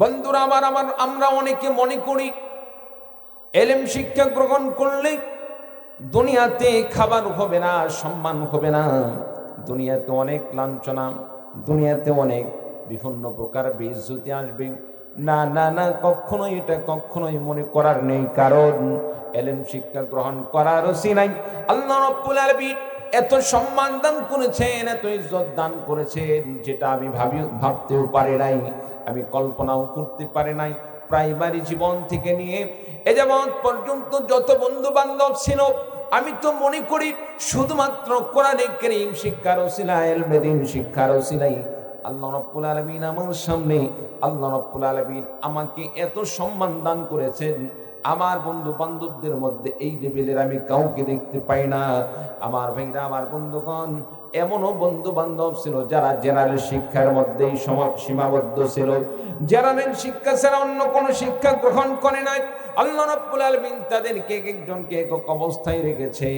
বন্ধুরা আমার আমার আমরা অনেকে মনে করি এলেম শিক্ষা গ্রহণ করলে দুনিয়াতে খাবার হবে না, সম্মান হবে না, দুনিয়াতে অনেক লাঞ্ছনা, দুনিয়াতে অনেক বিভিন্ন প্রকার বেইজ্জতি আসবে। না না না, কখনোই এটা কখনোই মনে করার নেই। কারণ এলেম শিক্ষা গ্রহণ করার ওসিলায় আল্লাহ রাব্বুল আলামিন এত সম্মান দান করেছেন, এত ইজ্জত দান করেছেন, যেটা আমি ভাবতেও পারি নাই, আমি কল্পনাও করতে পারি নাই। প্রাইমারি জীবন থেকে নিয়ে এ যাবৎ পর্যন্ত যত বন্ধু বান্ধব ছিল, আমি তো মনে করি শুধুমাত্র কোরআনে কারীম শিক্ষার ওসিলায়, ইলমে দ্বীন শিক্ষার ওসিলায় আল্লাহ রাব্বুল আলামিন আমার সামনে, আল্লাহ রাব্বুল আলামিন আমাকে এত সম্মান দান করেছেন। আমার বন্ধু বান্ধবদের মধ্যে এই লেভেলের আমি কাউকে দেখতে পাই না। আমার ভাইরা, আমার বন্ধুগণ, এমনও বন্ধু বান্ধব ছিল যারা জেনারেল শিক্ষার মধ্যেই সীমাবদ্ধ ছিল, জেনারেল শিক্ষা ছাড়া অন্য কোনো শিক্ষা গ্রহণ করে নাই। আল্লাহ রাব্বুল আলামিন তাদেরকে এক একজনকে একক অবস্থায় রেখেছে।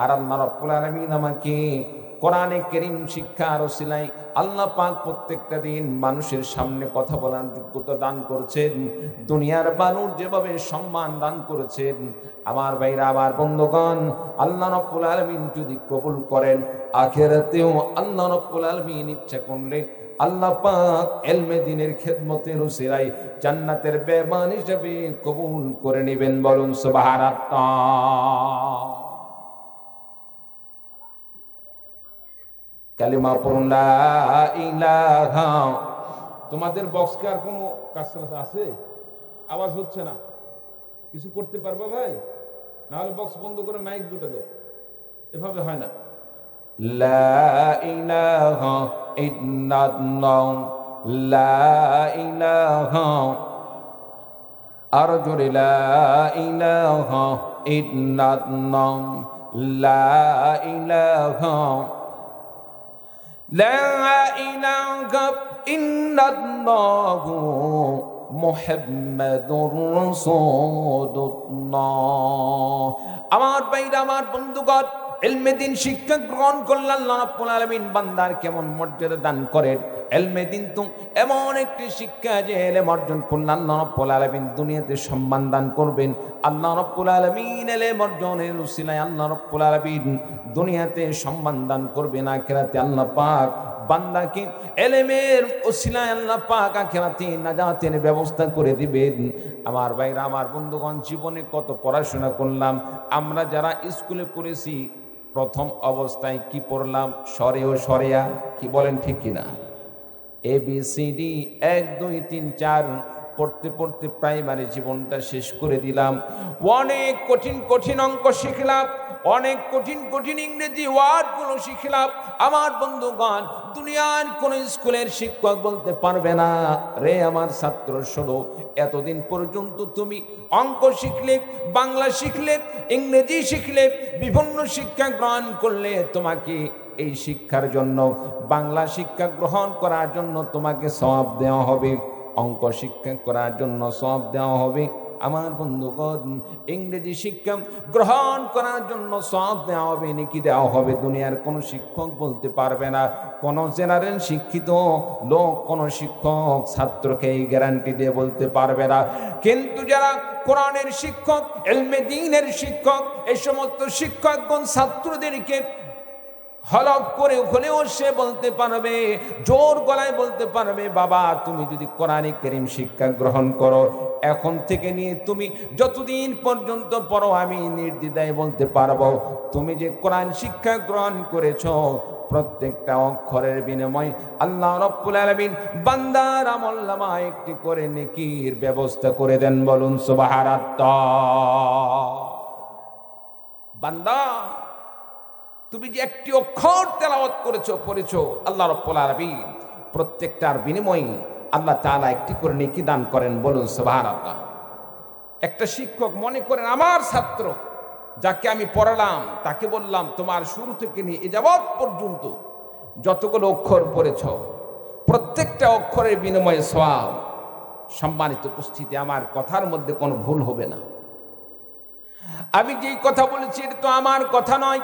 আর আল্লাহ রাব্বুল আলামিন আমাকে কোরআনে কারীম শিক্ষার ওসিলায় আল্লাহ পাক প্রত্যেকটা দিন মানুষের সামনে কথা বলার যোগ্যতা দান করছেন। দুনিয়ার মানুষ যেভাবে সম্মান দান করেছেন, আমার ভাইরা, আমার বন্ধুগণ, আল্লাহ রাব্বুল আলামিন যদি কবুল করেন, আখিরাতেও আল্লাহ রাব্বুল আলামিন ইচ্ছা করলে আল্লাহ পাক ইলমে দ্বীনের খেদমতের ওসিলায় জান্নাতের মেহমান হিসেবে কবুল করে নেবেন। বলুন সুবহানাল্লাহ। কালিমা পড়ুন লা ইলাহা। তোমাদের বক্সকে আর কোনো কাজ আছে? আওয়াজ হচ্ছে না, কিছু করতে পারবে ভাই? না হলে বক্স বন্ধ করে মাইক দুটো দাও, এভাবে হয় না। লা ইলাহা ইল্লাল্লাহ, লা ইলাহা, আর জোরে লা ইলাহা ইল্লাল্লাহ, লা ইলাহা, লা ইলাহা ইল্লাল্লাহ মুহাম্মাদুর রাসূলুল্লাহ। আমার ভাইরা, আমার বন্ধুগণ, ইলমে দ্বীন শিক্ষা গ্রহণ করলে আল্লাহ রাব্বুল আলামিন বান্দার কেমন মর্যাদা দান করেন। ইলমে দ্বীন তো এমন একটি শিক্ষা যে ইলম অর্জন করলে আল্লাহ রাব্বুল আলামিন দুনিয়াতে সম্মান দান করবেন। আল্লাহ রাব্বুল আলামিন ইলম অর্জনের উসিলায় আল্লাহ রাব্বুল আলামিন দুনিয়াতে সম্মান দান করবেন। আখিরাতে আল্লাহ পাক বান্দাকে ইলমের উসিলায় আল্লাহ পাক আখিরাতে নাজাতের ব্যবস্থা করে দিবেন। আমার ভাইরা, আমার বন্ধুগণ, জীবনে কত পড়াশোনা করলাম আমরা, যারা স্কুলে পড়েছি প্রথম অবস্থায় কি পড়লাম? সরে ও সরেয়া, কি বলেন ঠিক কিনা? ABCD 1 2 3 4 পড়তে পড়তে প্রাইমারি জীবনটা শেষ করে দিলাম। অনেক কঠিন কঠিন অঙ্ক শিখলাম, অনেক কঠিন কঠিন ইংরেজি ওয়ার্ডগুলো শিখলাম। আমার বন্ধুগণ, দুনিয়ার কোন স্কুলের শিক্ষক বলতে পারবে না, রে আমার ছাত্র শোনো, এতদিন পর্যন্ত তুমি অঙ্ক শিখলে, বাংলা শিখলে, ইংরেজি শিখলে, বিভিন্ন শিক্ষা গ্রহণ করলে, তোমাকে এই শিক্ষার জন্য, বাংলা শিক্ষা গ্রহণ করার জন্য তোমাকে সওয়াব দেওয়া হবে, অঙ্ক শিক্ষা করার জন্য সওয়াব দেওয়া হবে। আমার বন্ধুগণ, ইংরেজি শিক্ষা গ্রহণ করার জন্য সওয়াব দেওয়া হবে, নেকি দেওয়া হবে। দুনিয়ার কোনো শিক্ষক বলতে পারবে না, কোনো জেনারেল শিক্ষিত লোক, কোনো শিক্ষক ছাত্রকে এই গ্যারান্টি দিয়ে বলতে পারবে না। কিন্তু যারা কোরআনের শিক্ষক, ইলমে দ্বীনের শিক্ষক, এই সমস্ত শিক্ষকগণ ছাত্রদেরকে হলফ করে হলেও সে বলতে পারবে, জোর গলায় বলতে পারবে, বাবা তুমি যদি কোরআনে কারীম শিক্ষা গ্রহণ করো, এখন থেকে নিয়ে তুমি যতদিন পর্যন্ত পড়ো, আমি নির্দ্বিধায় বলতে পারবো, তুমি যে কোরআন শিক্ষা গ্রহণ করেছো, প্রত্যেকটা অক্ষরের বিনিময়ে আল্লাহ রাব্বুল আলামিন বান্দার আমলনামায় একটি করে নেকির ব্যবস্থা করে দেন। বলুন সুবহানাল্লাহ। বান্দা, তুমি যে একটি অক্ষর তেলাওয়াত করেছো, পড়েছো, আল্লাহ রাব্বুল আলামিন প্রত্যেকটার বিনিময়ে আল্লাহ তাআলা একটি করে নেকি দান করেন। বলুন সুবহানাল্লাহ। একটা শিক্ষক মনে করেন আমার ছাত্র, যাকে আমি পড়ালাম, তাকে বললাম তোমার শুরু থেকে নিয়ে এ যাবৎ পর্যন্ত যতগুলো অক্ষর পড়েছো, প্রত্যেকটা অক্ষরের বিনিময়ে সওয়াব। সম্মানিত উপস্থিতি, আমার কথার মধ্যে কোনো ভুল হবে না। আমি যেই কথা বলেছি এটা তো আমার কথা নয়,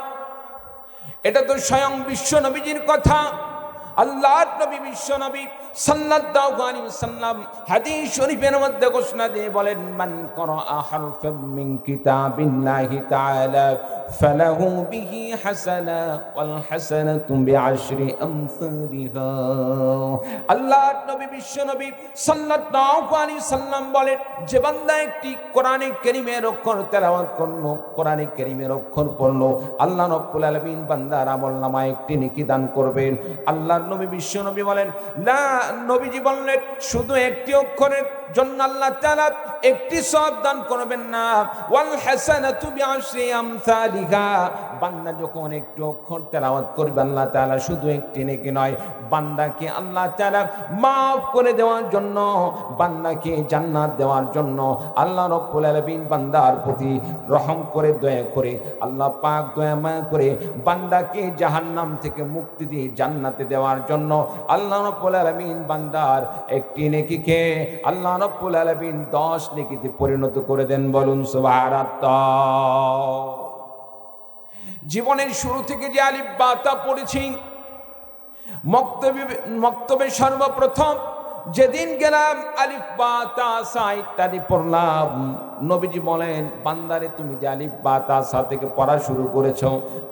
এটা তো স্বয়ং বিশ্ব নবীজির কথা। আল্লাহর নবী বিশ্ব নবী সাল্লাল্লাহু আলাইহি ওয়াসাল্লাম হাদিস শরীফের মধ্যে ঘোষণা দিয়ে বলেন, মান ক্বারাআ হারফাম মিন কিতাবিল্লাহি তাআলা ফালাহু বিহি হাসানা ওয়াল হাসানাতু বিআশরি আমসালিহা। আল্লাহর নবী বিশ্ব নবী সাল্লাল্লাহু আলাইহি ওয়াসাল্লাম বলেন, যে বান্দা একটি কোরআনে কারীমের অক্ষর তেলাওয়াত করলো, কোরআনে কারীমের অক্ষর পড়লো, আল্লাহ রাব্বুল আলামিন বান্দার আমলনামায় একটি নেকি দান করবেন। আল্লাহর নবী বিশ্ব নবী বলেন, না, নবীজি বললেন শুধু একটি অক্ষরের জন্য আল্লাহ তাআলা একটি সওয়াব দান করবেন না, ওয়াল হাসানাতু বিআশরি আমসালিহা। বান্দা যখন একটি অক্ষর তেলাওয়াত করবে, আল্লাহ তাআলা শুধু একটি নেকি নয়, বান্দাকে আল্লাহ তাআলা maaf করে দেওয়ার জন্য, বান্দাকে জান্নাত দেওয়ার জন্য আল্লাহ রাব্বুল আলামিন বান্দার প্রতি রহম করে, দয়া করে, আল্লাহ পাক দয়া মায়া করে বান্দাকে জাহান্নাম থেকে মুক্তি দিয়ে জান্নাতে দেওয়ার জন্য আল্লাহ রাব্বুল আলামিন বান্দার একটি নেকিকে আল্লাহ রাব্বুল আলামিন 10 নেকিতে পরিণত করে দেন। বলুন সুবহানাল্লাহ। জীবনের শুরু থেকে যে আলিফ বা তা পড়েছি, মক্তবে সর্বপ্রথম যেদিন গেলাম আলিফ বা তা সা ইত্যাদি পড়লাম, নবীজি বলেন, বান্দারে তুমি যে আলিফ বা তা সা থেকে পড়া শুরু করেছো,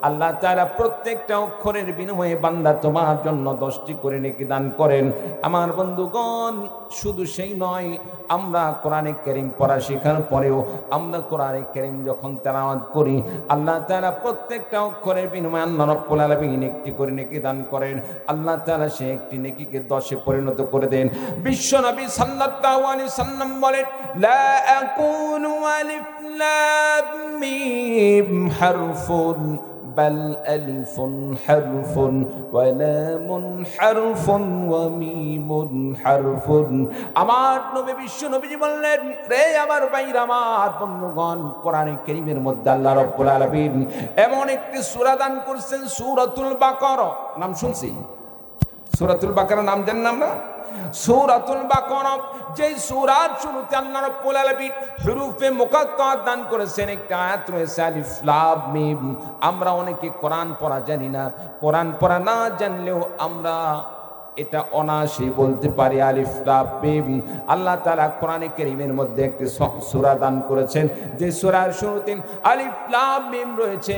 আল্লাহ তাআলা প্রত্যেকটা অক্ষরের বিনিময়ে বান্দা তোমার জন্য 10টি করে নেকি দান করেন। আমার বন্ধুগণ, শুধু সেই নয়, আমরা কোরআনে কারীম পড়া শেখার পরেও আমরা কোরআনে কারীম যখন তেলাওয়াত করি, আল্লাহ তাআলা প্রত্যেকটা অক্ষরের বিনিময়ে আল্লাহ রাব্বুল আলামিন একটি করে নেকি দান করেন। আল্লাহ তাআলা সেই একটি নেকিকে 10-এ পরিণত করে দেন। বিশ্ব নবী সাল্লাল্লাহু আলাইহি সাল্লাম বলেন, লা আকুলু আলিফ লাম মিম হারফুন বাল আলিফুন হারফুন ওয়া লামুন হারফুন ওয়া মিমুন হারফুন। আমার নবী বিশ্ব নবীজি বললেন, রে আমার ভাইরা, আমার বন্ধুগণ, কোরআনে কারীমের মধ্যে আল্লাহ রাব্বুল আলামিন এমন একটি সূরা দান করেছেন, সূরাতুল বাকারা। নাম শুনছি? সূরাতুল বাকারা নাম জানেন আমরা? সূরাতুল বাকারা, যে সূরার শুরুতে আল্লাহ রাব্বুল আলামিন হুরুফে মুকাত্তাআত দান করেছেন, একটা আয়াত রয়েছে আলিফ লাম মিম। আমরা অনেকে কোরআন পড়া জানি না, কোরআন পড়া না জানলেও আমরা এটা অনায়াসে বলতে পারি আলিফ লাম মিম। আল্লাহ তাআলা কোরআনে কারীমের মধ্যে একটি সূরা দান করেছেন, যে সূরার শুরুতে আলিফ লাম মিম রয়েছে,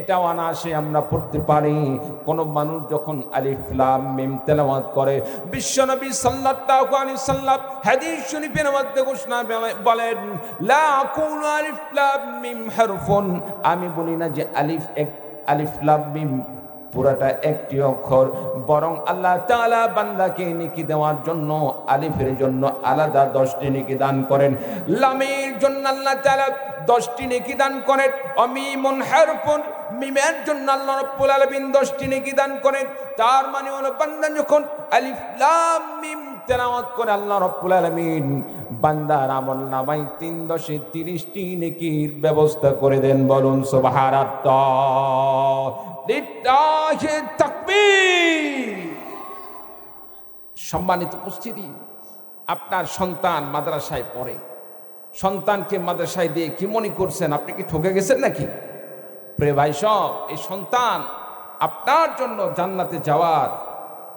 এটা অনায়াসে আমরা পড়তে পারি। কোন মানুষ যখন আলিফ লাম মিম তেলাওয়াত করে, বিশ্বনবী সাল্লাল্লাহু আলাইহি সাল্লাম হাদিস শরীফের মধ্যে ঘোষণা বলেন, লা আকুলু আলিফ লাম মিম হারফুন, আমি বলি না যে আলিফ লাম মিম পুরাটা একটি অক্ষর, বরং আল্লাহ তাআলা বান্দাকে নেকি দেওয়ার জন্য আলিফের জন্য আলাদা 10টি নেকি দান করেন, লামের জন্য আল্লাহ তাআলা 10টি নেকি দান করেন, মিমুন হারফুন, মিমের জন্য আল্লাহ রাব্বুল আলামিন 10টি নেকি দান করেন। তার মানে হলো, বান্দা যখন আলিফ লাম মিম তেলাওয়াত করে, আল্লাহ রাব্বুল আলামিন বান্দার আমলনামায় 3 10 30টি নেকির ব্যবস্থা করে দেন। বলুন সুবহানাল্লাহ, লিল্লাহি তাকবীর। সম্মানিত উপস্থিতি, আপনার সন্তান মাদ্রাসায় পড়ে, সন্তানকে মাদ্রাসায় দিয়ে কি মনে করছেন? আপনি কি ঠকে গেছেন নাকি? প্রিয় ভাই সব, এই সন্তান আপনার জন্য জান্নাতে যাওয়ার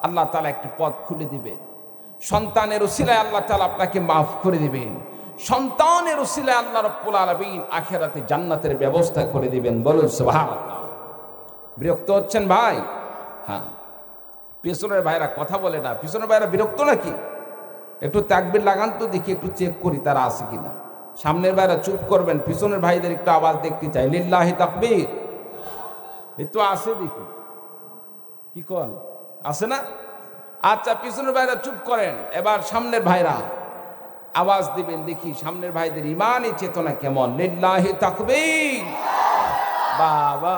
আল্লাহ তাআলা একটি পথ খুলে দিবেন। সন্তানের উসিলায় আল্লাহ তাআলা আপনাকে মাফ করে দিবেন। সন্তানের উসিলায় আল্লাহ রাব্বুল আলামিন আখিরাতে জান্নাতের ব্যবস্থা করে দিবেন। বলুন সুবহানাল্লাহ। বিরক্ত হচ্ছেন ভাই? হ্যাঁ, পিছনের ভাইরা কথা বলে না। পিছনের ভাইরা বিরক্ত নাকি? একটু তাকবীর লাগান তো দেখি, একটু চেক করি তারা আছে কিনা। সামনের ভাইরা চুপ করবেন, পিছনের ভাইদের একটু আওয়াজ দেখতে চাই। লিল্লাহি তাকবীর। এই তো আছে, দেখি কি কোন আছে না? আচ্ছা, পিছনের ভাইরা চুপ করেন। এবার সামনের ভাইরা আওয়াজ দিবেন, দেখি সামনের ভাইদের ইমানি চেতনা কেমন। লিল্লাহি তাকবীর। বাবা,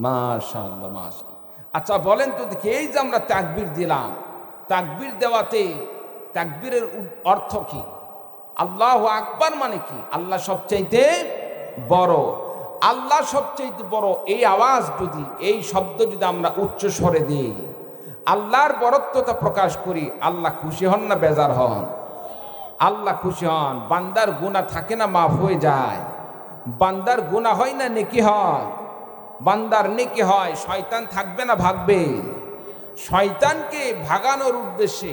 মাশাআল্লাহ মাশাআল্লাহ। আচ্ছা বলেন তো দেখি, এই যে আমরা তাকবীর দিলাম, তাকবীর দেওয়াতে তাকবীরের অর্থ কি? আল্লাহু আকবার মানে কি? আল্লাহ সবচাইতে বড়। আল্লাহ সবচাইতে বড়, এই আওয়াজ যদি, এই শব্দ যদি আমরা উচ্চ স্বরে দিই, আল্লাহর বরত্বতা প্রকাশ করি, আল্লাহ খুশি হন না বেজার হন? আল্লাহ খুশি হন। বান্দার গুনাহ থাকে না, মাফ হয়ে যায়। বান্দার গুনাহ হয় না নেকি হয়? বান্দার নেকি হয়। শয়তান থাকবে না ভাগবে? শয়তানকে ভাগানোর উদ্দেশ্যে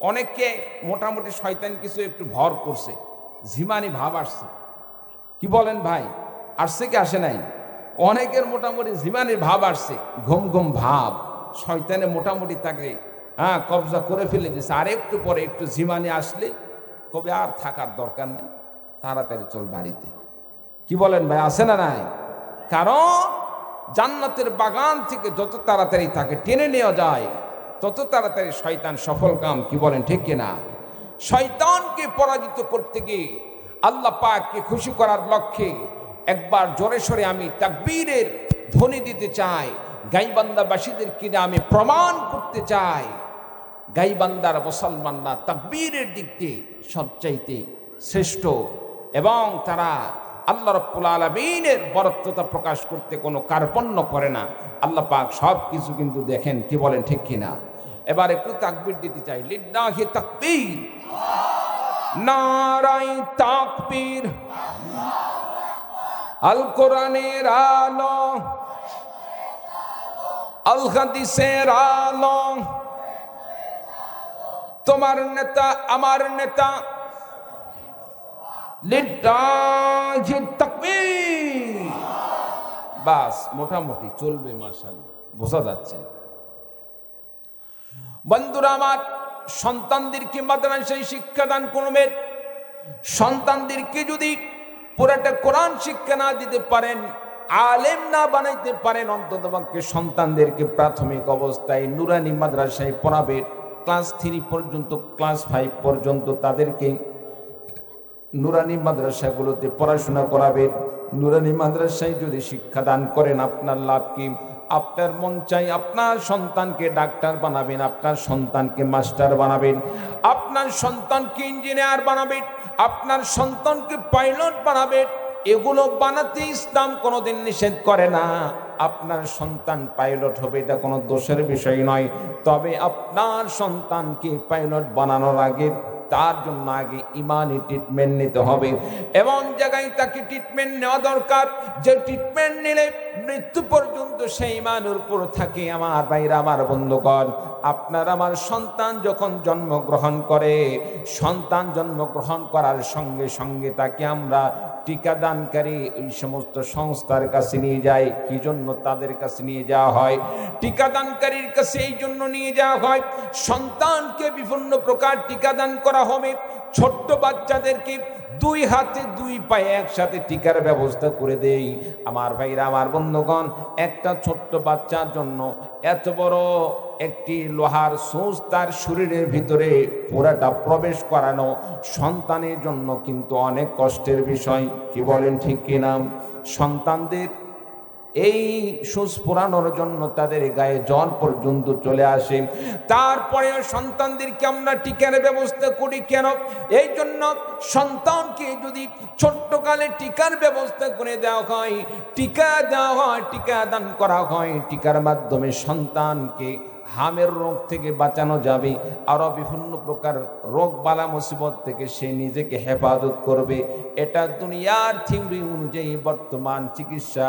অনেককে মোটামুটি শয়তান কিছু একটু ভর করছে, ঝিমানি ভাব আসছে। কি বলেন ভাই, আসছে কি আসে নাই? অনেকের মোটামুটি ঝিমানির ভাব আসছে, ঘুম ঘুম ভাব। শয়তানে মোটামুটি তাকে কবজা করে ফেলে দিয়েছে। আর একটু পরে একটু ঝিমানি আসলে কবে আর থাকার দরকার নেই, তাড়াতাড়ি চল বাড়িতে। কি বলেন ভাই, আসে না নাই? কারণ জান্নাতের বাগান থেকে যত তাড়াতাড়ি তাকে টেনে নেওয়া যায় তত তাড়াতাড়ি শয়তান সফল কাম। কি বলেন ঠিক কিনা? শয়তানকে পরাজিত করতে গিয়ে আল্লাহ পাককে খুশি করার লক্ষ্যে একবার জোরে সোরে আমি তাকবীরের ধ্বনি দিতে চাই। গাইবান্দাবাসীদেরকে আমি প্রমাণ করতে চাই, গাইবান্দার মুসলমানরা তাকবীরের দিক দিয়ে সবচাইতে শ্রেষ্ঠ, এবং তারা আল্লাহ রাব্বুল আলামিনের বরত্বতা প্রকাশ করতে কোনো কার্পণ্য করে না। আল্লাহ পাক সব কিছু কিন্তু দেখেন। কি বলেন ঠিক কিনা? এবার একটু তাকবীর দিতে চাই। লিল্লাহি তাকবীর, নারায়ে তাকবীর। আল কোরআনের আলো, আল হাদিসের আলো, তোমার নেতা আমার নেতা। লিল্লাহি তাকবীর। বাস মোটামুটি চলবে, মাশাআল্লাহ, বোঝা যাচ্ছে। বন্ধুরা আমার, সন্তানদেরকে মাদ্রাসায় শিক্ষাদান করবেন। সন্তানদেরকে যদি পুরাটা কোরআন শিক্ষা না দিতে পারেন, আলেম না বানাইতে পারেন, অন্ততপক্ষে সন্তানদেরকে প্রাথমিক অবস্থায় নুরানি মাদ্রাসায় পড়াবেন। ক্লাস 3 পর্যন্ত, ক্লাস 5 পর্যন্ত তাদেরকে নুরানি মাদ্রাসাগুলোতে পড়াশোনা করাবেন। নুরানি মাদ্রাসায় যদি শিক্ষাদান করেন, আপনার লাভ কি? আপনার মন চাই আপনার সন্তানকে ডাক্তার বানাবেন, আপনার সন্তানকে মাস্টার বানাবেন, আপনার সন্তানকে ইঞ্জিনিয়ার বানাবেন, আপনার সন্তানকে পাইলট বানাবেন। এগুলো বানাতে ইসলাম কোনোদিন নিষেধ করে না। আপনার সন্তান পাইলট হবে, এটা কোনো দোষের বিষয় নয়। তবে আপনার সন্তানকে পাইলট বানানোর আগে তার জন্য আগে ইমানি ট্রিটমেন্ট নিতে হবে। এমন জায়গায় তাকে ট্রিটমেন্ট নেওয়া দরকার যে ট্রিটমেন্ট নিলে মৃত্যু পর্যন্ত সেই ইমানের উপর থাকে। আমার ভাইরা, আমার বন্ধুগণ, আপনার আমার সন্তান যখন জন্মগ্রহণ করে, সন্তান জন্মগ্রহণ করার সঙ্গে সঙ্গে তাকে আমরা টিকাদানকারী এই সমস্ত সংস্থার কাছে নিয়ে যাই। কি জন্য তাদের কাছে নিয়ে যাওয়া হয়? টিকাদানকারীর কাছে এই জন্য নিয়ে যাওয়া হয়, সন্তানকে বিভিন্ন প্রকার টিকাদান করা হবে। ছোট্ট বাচ্চাদেরকে 2 হাতে 2 পায়ে একসাথে টিকার ব্যবস্থা করে দেই। আমার ভাইরা, আমার বন্ধুগণ, একটা ছোট্ট বাচ্চার জন্য এত বড় একটি লোহার সুচ তার শরীরের ভিতরে পুরাটা প্রবেশ করানো সন্তানের জন্য কিন্তু অনেক কষ্টের বিষয়। কি বলেন ঠিক কিনা? সন্তানদের এই সুচ পোড়ানোর জন্য তাদের গায়ে জল পর্যন্ত চলে আসে। তারপরে সন্তানদেরকে আমরা টিকার ব্যবস্থা করি কেন? এই জন্য সন্তানকে যদি ছোট্টকালে টিকার ব্যবস্থা করে দেওয়া হয়, টিকা দেওয়া হয়, টিকা দান করা হয়, টিকার মাধ্যমে সন্তানকে হামের রোগ থেকে বাঁচানো যাবে, আরও বিভিন্ন প্রকার রোগ বালা মুসিবত থেকে সে নিজেকে হেফাজত করবে। এটা দুনিয়ার থিওরি অনুযায়ী বর্তমান চিকিৎসা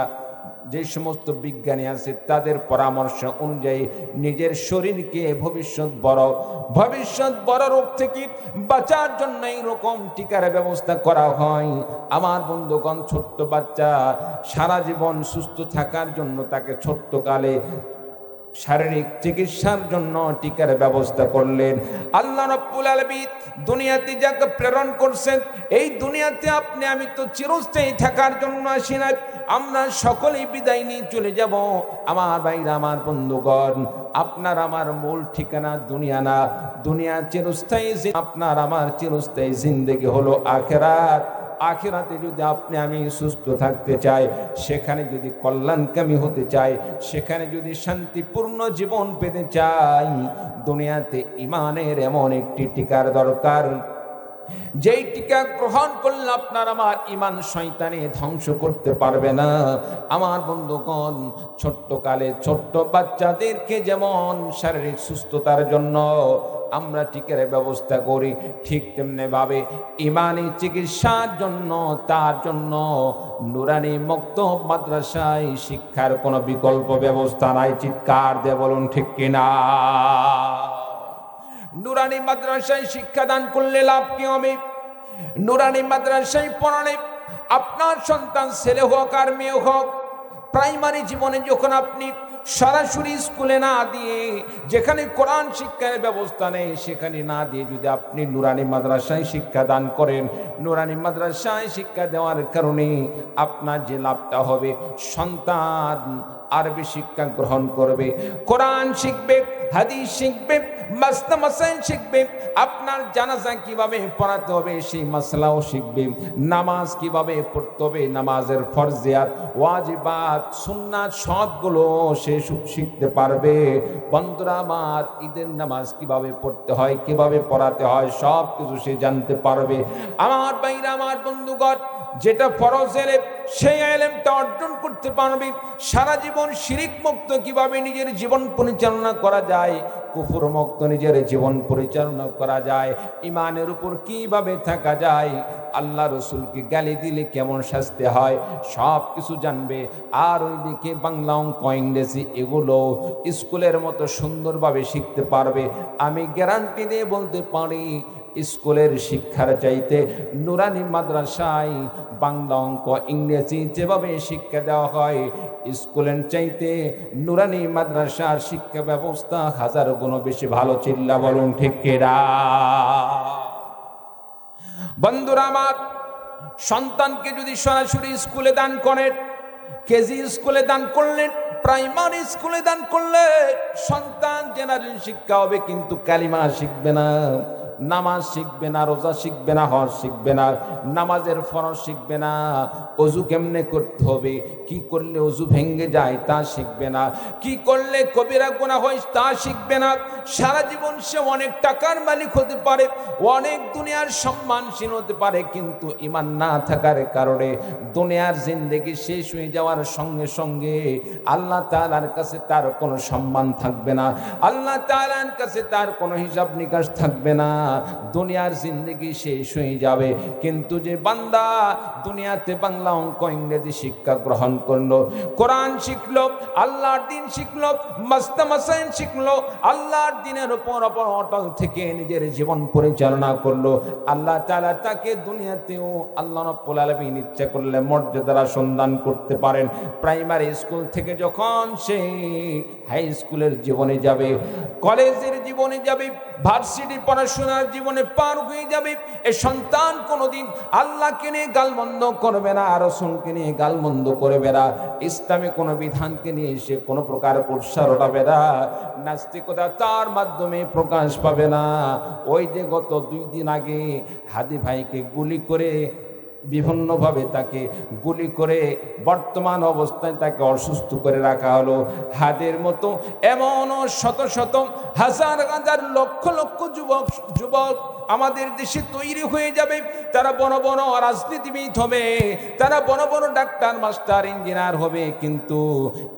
যে সমস্ত বিজ্ঞানী আছে তাদের পরামর্শ অনুযায়ী নিজের শরীরকে ভবিষ্যৎ বড় রোগ থেকে বাঁচার জন্য এইরকম টিকার ব্যবস্থা করা হয়। আমার বন্ধুগণ, ছোট্ট বাচ্চা সারা জীবন সুস্থ থাকার জন্য তাকে ছোট্টকালে শারীরিক চিকিৎসার জন্য টিকার ব্যবস্থা করলেন। আল্লাহ রাব্বুল আলামিন দুনিয়াতে যাকে প্রেরণ করছেন, এই দুনিয়াতে আপনি আমি তো চিরস্থায়ী থাকার জন্য আসি না, আমরা সকলেই বিদায় নিয়ে চলে যাব। আমার ভাইরা, আমার বন্ধুগণ, আপনার আমার মূল ঠিকানা দুনিয়া না, দুনিয়া চিরস্থায়ী। আপনার আমার চিরস্থায়ী জিন্দেগি হলো আখিরাত। আখিরাতে যদি আপনি আমি সুস্থ থাকতে চাই, সেখানে যদি কল্যাণকামী হতে চাই, সেখানে যদি শান্তিপূর্ণ জীবন পেতে চাই, দুনিয়াতে ইমানের এমন একটি টিকার দরকার যেই টিকা গ্রহণ করলে আপনার আমার ইমান শয়তানে ধ্বংস করতে পারবে না। আমার বন্ধুগণ, ছোট্টকালে ছোট্ট বাচ্চাদেরকে যেমন শারীরিক সুস্থতার জন্য আমরা টিকার ব্যবস্থা করি, ঠিক তেমনি ভাবে ইমানি চিকিৎসার জন্য তার জন্য নুরানি মুক্ত মাদ্রাসায় শিক্ষার কোনো বিকল্প ব্যবস্থা নাই। চিৎকার দিয়ে বলুন ঠিক কিনা? নুরানি মাদ্রাসায় শিক্ষাদান করলে লাভ কি হবে? নুরানি মাদ্রাসায় পড়ালে আপনার সন্তান ছেলে হোক আর মেয়ে হোক, প্রাইমারি জীবনে যখন আপনি সরাসরি স্কুলে না দিয়ে, যেখানে কোরআন শিক্ষার ব্যবস্থা নেই সেখানে না দিয়ে যদি আপনি নুরানি মাদ্রাসায় শিক্ষা দান করেন, নুরানি মাদ্রাসায় শিক্ষা দেওয়ার কারণে আপনার যে লাভটা হবে, সন্তান আরবি শিক্ষা গ্রহণ করবে, কোরআন শিখবে, হাদিস শিখবে, মাসলা মাসাইল শিখবে, আপনার জানাজা কিভাবে পড়াতে হবে সেই মাসলাও শিখবে, নামাজ কিভাবে পড়তে হবে, নামাজের ফরজিয়াত, ওয়াজিবাত, সুন্নাত সবগুলো সে শিখতে পারবে। বন্ধুরা আমার, ঈদের নামাজ কিভাবে পড়তে হয়, কিভাবে পড়াতে হয়, সব কিছু সে জানতে পারবে। আমার ভাইরা, আমার বন্ধুগণ, যেটা ফরজ এলেম সেই এলেমটা অর্জন করতে পারবে। সারা জীবন শিরিক মুক্ত কিভাবে নিজের জীবন পরিচালনা করা যায়, কুফর মুক্ত নিজের জীবন পরিচালনা করা যায়, ইমানের উপর কিভাবে থাকা যায়, আল্লাহ রসুলকে গালি দিলে কেমন শাস্তি হয়, সব কিছু জানবে। আর ওইদিকে বাংলা, অঙ্ক, ইংরেজি এগুলো স্কুলের মতো সুন্দরভাবে শিখতে পারবে। আমি গ্যারান্টি দিয়ে বলতে পারি, স্কুলের শিক্ষার চাইতে নুরানি মাদ্রাসায় বাংলা, অঙ্ক, ইংরেজি যেভাবে শিক্ষা দেওয়া হয়, স্কুলের চাইতে নুরানি মাদ্রাসার শিক্ষা ব্যবস্থা হাজার গুণ বেশি ভালো। চিল্লা বলুন ঠিক কিনা? বন্ধুরা আমার, সন্তানকে যদি সরাসরি স্কুলে দান করেন, কেজি স্কুলে দান করলেন, প্রাইমারি স্কুলে দান করলে সন্তান জেনারেল শিক্ষা হবে, কিন্তু কালিমা শিখবে না, নামাজ শিখবে না, রোজা শিখবে না, হজ শিখবে না, নামাজের ফরজ শিখবে না, অজু কেমনে করতে হবে, কি করলে অজু ভেঙে যায় তা শিখবে না, কি করলে কবিরা গুনাহ হয় তা শিখবে না। সারা জীবন সে অনেক টাকার মালিক হতে পারে, অনেক দুনিয়ার সম্মানশীল হতে পারে, কিন্তু ঈমান না থাকার কারণে দুনিয়ার জিন্দেগি শেষ হয়ে যাওয়ার সঙ্গে সঙ্গে আল্লাহ তাআলার কাছে তার কোনো সম্মান থাকবে না, আল্লাহ তাআলার কাছে তার কোনো হিসাব নিকাশ থাকবে না, দুনিয়ার জিন্দেগি শেষ হয়ে যাবে। কিন্তু যে বান্দা দুনিয়াতে বাংলা, অঙ্ক, ইংরেজি শিক্ষা গ্রহণ করলো, কোরআন শিখলো, আল্লাহর দিন শিখলো, মাসলা মাসাইল শিখলো, আল্লাহর দিনের উপর অটল থেকে নিজের জীবন পরিচালনা করলো, আল্লাহ তাআলা তাকে দুনিয়াতেও আল্লাহ রাব্বুল আলামিন ইচ্ছা করলে মর্যাদার সন্ধান করতে পারেন। প্রাইমারি স্কুল থেকে যখন সে হাই স্কুলের জীবনে যাবে, কলেজের জীবনে যাবে, ভার্সিটি পড়াশোনার জীবনে পার হয়ে যাবে, এ সন্তান কোনোদিন আল্লাহকে নিয়ে গালমন্দ করবে না, রাসূলকে নিয়ে গালমন্দ করবে না, ইসলামী কোনো বিধানকে নিয়ে সে কোনো প্রকার কুৎসা রটাবে না, নাস্তিকতা তার মাধ্যমে প্রকাশ পাবে না। ওই যে গত 2 দিন আগে হাদি ভাইকে গুলি করে, বিভিন্নভাবে তাকে গুলি করে বর্তমান অবস্থায় তাকে অসুস্থ করে রাখা হলো, হাদের মতো এমনও শত শত হাজার হাজার লক্ষ লক্ষ যুবক আমাদের দেশে তৈরি হয়ে যাবে। তারা বড় বড় রাজনীতিবিদ হবে, তারা বড় বড় ডাক্তার, মাস্টার, ইঞ্জিনিয়ার হবে, কিন্তু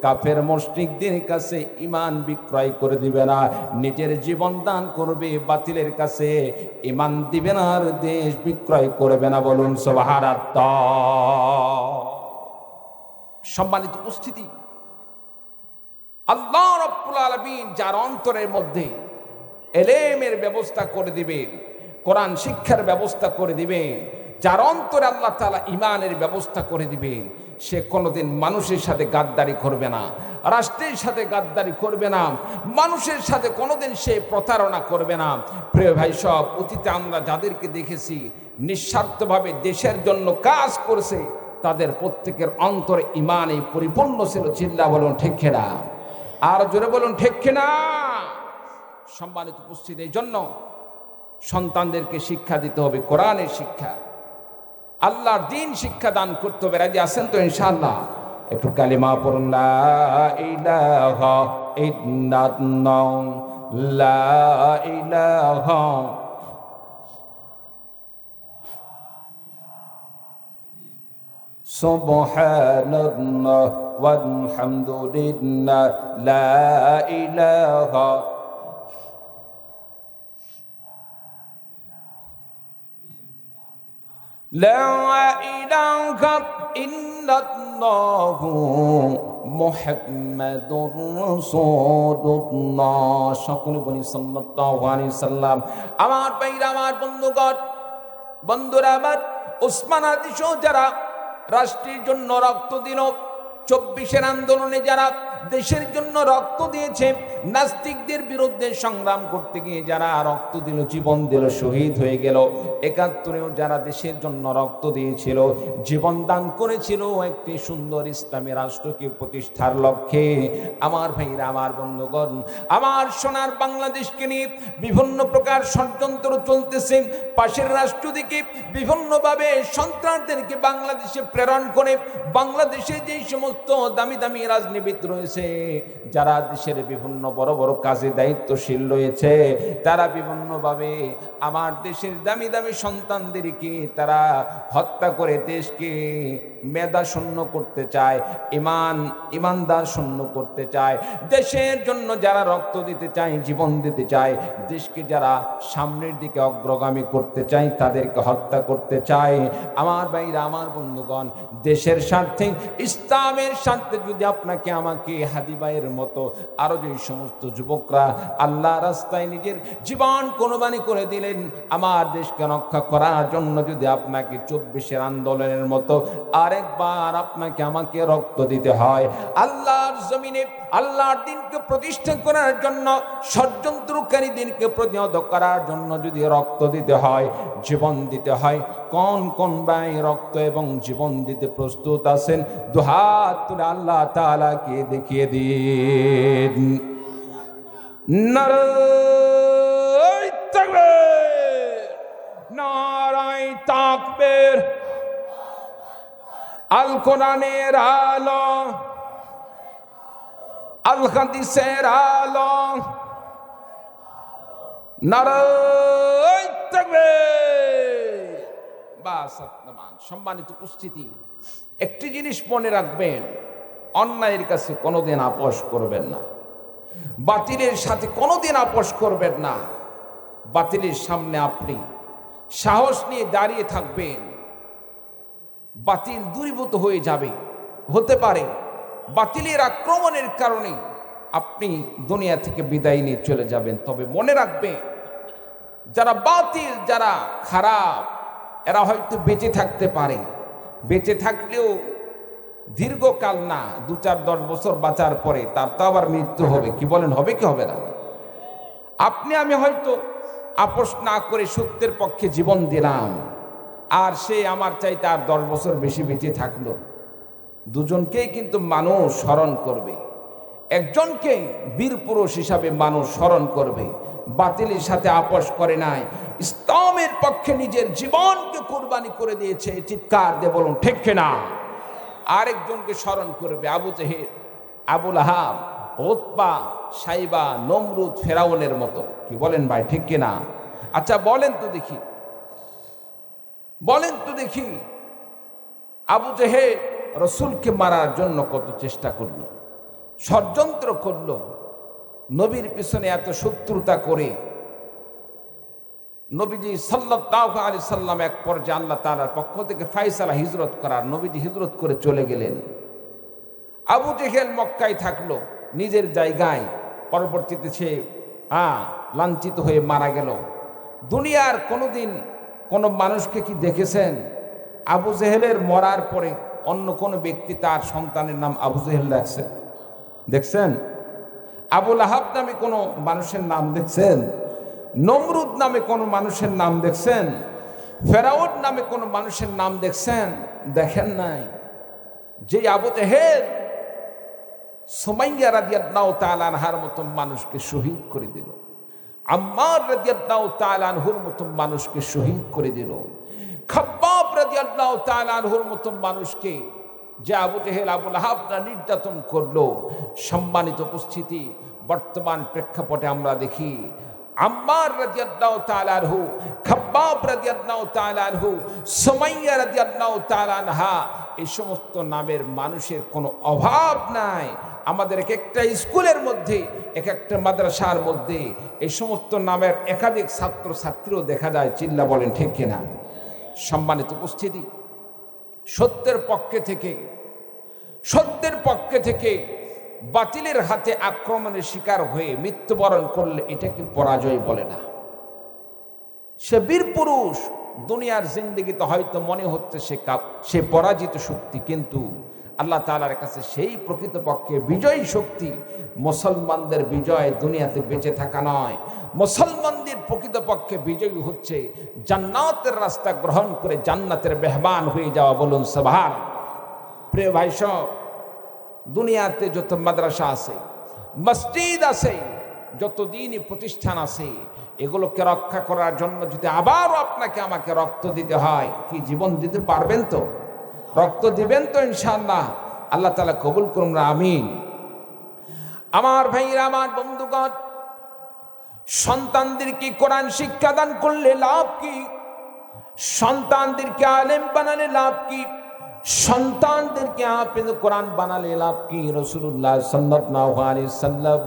কাফের মুশরিকদের কাছে ঈমান বিক্রয় করে দিবে না, নিজের জীবন দান করবে, বাতিলের কাছে ঈমান দিবে না, আর দেশ বিক্রয় করবে না। বলুন সুবহানাল্লাহ। সম্মানিত উপস্থিতি, আল্লাহ রাব্বুল আলামিন যার অন্তরের মধ্যে এলেমের ব্যবস্থা করে দিবেন, কোরআন শিক্ষার ব্যবস্থা করে দিবেন, যার অন্তরে আল্লাহ তাআলা ঈমানের ব্যবস্থা করে দিবেন, সে কোনোদিন মানুষের সাথে গাদ্দারি করবে না, রাষ্ট্রের সাথে গাদ্দারি করবে না, মানুষের সাথে কোনোদিন সে প্রতারণা করবে না। প্রিয় ভাই সব, অতীতে আমরা যাদেরকে দেখেছি নিঃস্বার্থভাবে দেশের জন্য কাজ করছে, তাদের প্রত্যেকের অন্তরে ঈমানে পরিপূর্ণ ছিল। চিল্লা বলুন ঠিক কিনা? আর জোরে বলুন ঠিক কিনা? সম্মানিত উপস্থিতি, এই জন্য সন্তানদেরকে শিক্ষা দিতে হবে, কোরআনের শিক্ষা, আল্লাহর দিন শিক্ষা দান করতে হবে। রাজি আছেন তো ইনশাআল্লাহ? একটু কালিমা পড়ুন, লা ইলাহা ইল্লাল্লাহ, লা ইলাহা সুবহানাল্লাহ ওয়ালহামদুলিল্লাহ লা ইলাহা লা ইলাহা ইল্লাল্লাহু মুহাম্মাদুর রাসূলুল্লাহ। সকলে বলি সাল্লাল্লাহু আলাইহি সাল্লাম। আমার ভাইরা, আমার বন্ধুরা আমার, ওসমান আলী সহ যারা রাষ্ট্রের জন্য রক্ত দিল, 24-এর আন্দোলনে যারা দেশের জন্য রক্ত দিয়েছে, নাস্তিকদের বিরুদ্ধে সংগ্রাম করতে গিয়ে যারা রক্ত দিল, জীবন দিল, শহীদ হয়ে গেল, 71-এও যারা দেশের জন্য রক্ত দিয়েছিল, জীবন দান করেছিল একটি সুন্দর ইসলামী রাষ্ট্রকে প্রতিষ্ঠার লক্ষ্যে, আমার ভাইরা, আমার বন্ধুগণ, আমার সোনার বাংলাদেশকে নিয়ে বিভিন্ন প্রকার ষড়যন্ত্র চলতেছে। পাশের রাষ্ট্র থেকে বিভিন্নভাবে সন্ত্রাসদেরকে বাংলাদেশে প্রেরণ করে বাংলাদেশে যেই সমস্ত দামি দামি রাজনীতিবিদ রয়েছে, যারা দেশের বিভিন্ন বড় বড় কাজে দায়িত্বশীল রয়েছে, তারা বিভিন্নভাবে আমার দেশের দামি দামি সন্তানদেরকে তারা হত্যা করে দেশকে মেধা শূন্য করতে চায়, ইমানদার শূন্য করতে চায়। দেশের জন্য যারা রক্ত দিতে চায়, জীবন দিতে চায়, দেশকে যারা সামনের দিকে অগ্রগামী করতে চায়, তাদেরকে হত্যা করতে চায়। আমার ভাইরা, আমার বন্ধুগণ, দেশের স্বার্থে, ইসলামের স্বার্থে যদি আপনাকে আমাকে হাদি ভাইয়ের মতো আরো যে সমস্ত যুবকরা আল্লাহ রাস্তায় নিজের জীবন কোরবানি করে দিলেন আমার দেশকে রক্ষা করার জন্য, যদি আপনাকে 24-এর আন্দোলনের মতো আরেকবার আপনাকে আমাকে রক্ত দিতে হয়, আল্লাহর জমিনে আল্লাহর দিনকে প্রতিষ্ঠা করার জন্য, ষড়যন্ত্রকারীদেরকে প্রতিহত করার জন্য যদি রক্ত দিতে হয়, জীবন দিতে হয়, কোন কোন ভাই রক্ত এবং জীবন দিতে প্রস্তুত আছেন? দুহাত তুলে আল্লাহ তাআলাকে দেখিয়ে দিন। নারায়ে তাকবীর, নারায়ে তাকবীর। আল কোরআনের আলো, আল হাদিসের আলো, নারায়ে তাকবীর। বাস আত্মান। সম্মানিত উপস্থিতি, একটি জিনিস মনে রাখবেন, অন্যায়ের কাছে কোনোদিন আপোষ করবেন না, বাতিলের সাথে কোনোদিন আপোষ করবেন না। বাতিলের সামনে আপনি সাহস নিয়ে দাঁড়িয়ে থাকবেন, বাতিল দূরীভূত হয়ে যাবে। হতে পারে বাতিলের আক্রমণের কারণে আপনি দুনিয়া থেকে বিদায় নিয়ে চলে যাবেন, তবে মনে রাখবেন, যারা বাতিল, যারা খারাপ, এরা হয়তো বেঁচে থাকতে পারে, বেঁচে থাকলেও দীর্ঘকাল না, 2-4-10 বছর বাঁচার পরে তার তো আবার মৃত্যু হবে। কি বলেন, হবে কি হবে না? আপনি আমি হয়তো আপোষ না করে সত্যের পক্ষে জীবন দিলাম, আর সে আমার চাইতে আর 10 বছর বেশি বেঁচে থাকলো, দুজনকেই কিন্তু মানুষ স্মরণ করবে। একজনকে বীর পুরুষ হিসাবে মানুষ স্মরণ করবে, বাতিলের সাথে আপোষ করে নাই, ইসলামের পক্ষে নিজের জীবনকে কুরবানি করে দিয়েছে। চিৎকার দিয়ে বলুন ঠিক কিনা? আরেকজনকে স্মরণ করবে, আবু জেহেল, আবু লাহাব, উতবা, সাইবা, নমরুদ, ফেরাউনের মতো। কি বলেন ভাই, ঠিক কিনা? আচ্ছা বলেন তো দেখি, বলেন তো দেখি, আবু জেহেল রসুলকে মারার জন্য কত চেষ্টা করলো, ষড়যন্ত্র করলো, নবীর পিছনে এত শত্রুতা করে নবীজি সাল্লাল্লাহু আলাইহি সাল্লাম এক পর্যায়ে আল্লাহ তাআলার পক্ষ থেকে ফায়সালা হিজরত করার, নবীজি হিজরত করে চলে গেলেন। আবু জেহেল মক্কায় থাকলো নিজের জায়গায়, পরবর্তীতে সে লাঞ্ছিত হয়ে মারা গেল। দুনিয়ার কোনোদিন কোনো মানুষকে কি দেখেছেন আবু জেহেলের মরার পরে অন্য কোনো ব্যক্তি তার সন্তানের নাম আবু জেহেল রাখছে? দেখছেন? আবু লাহাব নামে কোনো মানুষের নাম দেখছেন? নমরুদ নামে কোনো মানুষের নাম দেখছেন? ফেরাউন নামে কোনো মানুষের নাম দেখছেন? দেখেন নাই। যে আবু জেহেল সুমাইয়া রাদিয়াল্লাহু তাআলা আনহার মতো মানুষকে শহীদ করে দিল, আম্মার রাদিয়াল্লাহু তাআলা আনহুর মতো মানুষকে শহীদ করে দিল, খাব্বাব রাদিয়াল্লাহু তাআলা আনহুর মতো মানুষকে যে আবু জেহেল আবু লাহাবরা নির্যাতন করলো। সম্মানিত উপস্থিতি, বর্তমান প্রেক্ষাপটে আমরা দেখি আম্মার রাদিয়াল্লাহু তাআলা আনহু, খাব্বাব রাদিয়াল্লাহু তাআলা আনহু, সুমাইয়া রাদিয়াল্লাহু তাআলা আনহা, এই সমস্ত নামের মানুষের কোনো অভাব নাই। আমাদের এক একটা স্কুলের মধ্যে, এক একটা মাদ্রাসার মধ্যে এই সমস্ত নামের একাধিক ছাত্র ছাত্রীও দেখা যায়। চিল্লা বলেন ঠিক কিনা? সম্মানিত উপস্থিতি, সত্যের পক্ষে থেকে বাতিলের হাতে আক্রমণের শিকার হয়ে মৃত্যুবরণ করলে এটাকে পরাজয় বলে না, সে বীর পুরুষ। দুনিয়ার জিন্দেগিতে হয়তো মনে হচ্ছে সে পরাজিত শক্তি, কিন্তু আল্লাহ তাআলার কাছে সেই প্রকৃতপক্ষে বিজয়ী শক্তি। মুসলমানদের বিজয় দুনিয়াতে বেঁচে থাকা নয়, মুসলমানদের প্রকৃতপক্ষে বিজয়ী হচ্ছে জান্নাতের রাস্তা গ্রহণ করে জান্নাতের মেহমান হয়ে যাওয়া। বলুন সুবহানাল্লাহ। প্রিয় ভাই সব, দুনিয়াতে যত মাদ্রাসা আছে, মসজিদ আছে, যত দ্বীনি প্রতিষ্ঠান আছে, এগুলোকে রক্ষা করার জন্য যদি আবারও আপনাকে আমাকে রক্ত দিতে হয়, কি জীবন দিতে পারবেন তো? রক্ত দিবেন তো ইনশাআল্লাহ? আল্লাহ তাআলা কবুল করুন, আমিন। আমার ভাইরা, আমার বন্ধুগণ, সন্তানদেরকে কোরআন শিক্ষা দান করলে লাভ কি? সন্তানদেরকে আলেম বানালে লাভ কি? সন্তানদেরকে হাফেজ কোরআন বানালে লাভ কি? রাসূলুল্লাহ সাল্লাল্লাহু আলাইহি সাল্লাম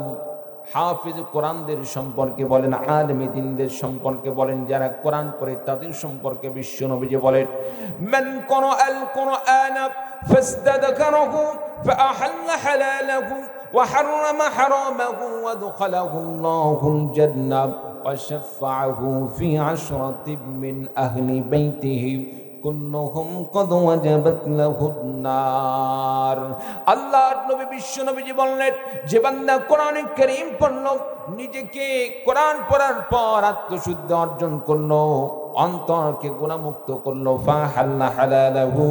হাফেজ কোরআনদের সম্পর্কে বলেন, আলেমে দ্বীনদের সম্পর্কে বলেন, যারা কোরআন পড়ে তাদের সম্পর্কে বিশ্ব নবীজি বলেন, মান ক্বারাআল কুরআন ফাসতাযকারাহু ফাআহাল্লা হালালাহু ওয়া হারামা হারামাহু ওয়া দুখালাহু আল্লাহুল জান্নাহ ওয়া শাফাআহু ফি আশরাতিন মিন আহলি বাইতিহি কুল্লুহুম ক্বাদ ওয়াজাবাত লাহুন নার। আল্লাহর নবী বিশ্ব নবীজি বললেন, যে বান্দা কোরআন কারীম পড়ল, নিজেকে কোরআন পড়ার পর আত্মশুদ্ধি অর্জন করলো, অন্তরকে গুনাহমুক্ত করলো, ফাহাল্লা হালালাহু,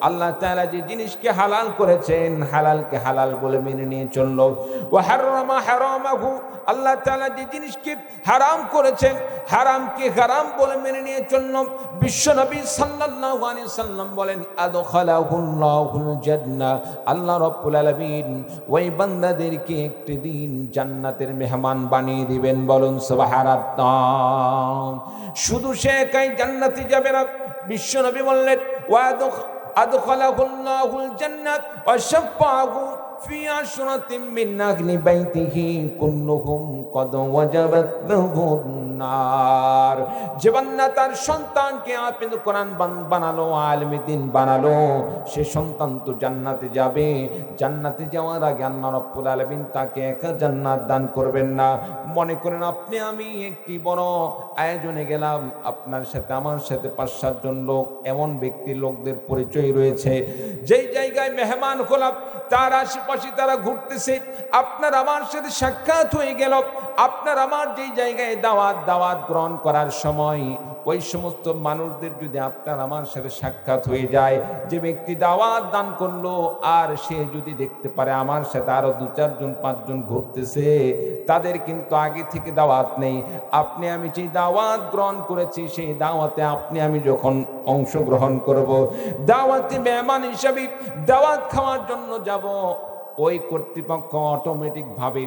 আল্লাহ তাআলা যে জিনিসকে হালাল করেছেন হালালকে হালাল বলে মেনে নিয়ে চললো, ওয়া হারামা হারামাহু, আল্লাহ তাআলা যে জিনিসকে হারাম করেছেন হারামকে হারাম বলে মেনে নিয়ে চললো। বিশ্বনবী সাল্লাল্লাহু আলাইহি সাল্লাম বলেন, আদখালাহুল্লাহুল জান্নাহ, আল্লাহ রাব্বুল আলামিন ওই বান্দাদেরকে একটি দিন জান্নাতের মেহমান বানিয়ে দিবেন। বলুন সুবহানাল্লাহ। শুধু সে একাই জান্নাতে যাবে না, বিশ্বনবী বললেন, আদখালাহুল্লাহুল জান্নাত ওয়া শাফাআহু ফি আশরাতিন মিন আহলি বাইতিহি কুল্লুহুম ক্বাদ ওয়াজাবাত লাহুন নার। যে বান্দা তার সন্তানকে হাফেজ কোরআন বানালো, আলেমে দ্বীন বানালো, সে সন্তান তো জান্নাতে যাবে। জান্নাতে যাওয়ার আগে আল্লাহ রাব্বুল আলামিন তাকে একা জান্নাত দান করবেন না। মনে করেন আপনি আমি একটি বড় আয়োজনে গেলাম, আপনার সাথে আমার সাথে ৫-৭ জন লোক, এমন ব্যক্তি লোকদের পরিচয় রয়েছে, যেই জায়গায় মেহমান হলাম তার আশেপাশে তারা ঘুরতেছে, আপনার আমার সাথে সাক্ষাৎ হয়ে গেল। আপনার আমার যেই জায়গায় দাওয়াত গ্রহণ করার সময় ওই সমস্ত মানুষদের যদি আপনার আমার সাথে সাক্ষাৎ হয়ে যায়, যে ব্যক্তি দাওয়াত দান করলো আর সে যদি দেখতে পারে আমার সাথে আরো ২-৪ জন ৫ জন ঘুরতেছে, তাদের কিন্তু আগে থেকে দাওয়াত নেই। আপনি আমি যে দাওয়াত গ্রহণ করেছি সেই দাওয়াতে আপনি আমি যখন অংশগ্রহণ করব, দাওয়াতে মেহমান হিসাবে দাওয়াত খাওয়ার জন্য যাব, ওই কর্তৃপক্ষ অটোমেটিক ভাবে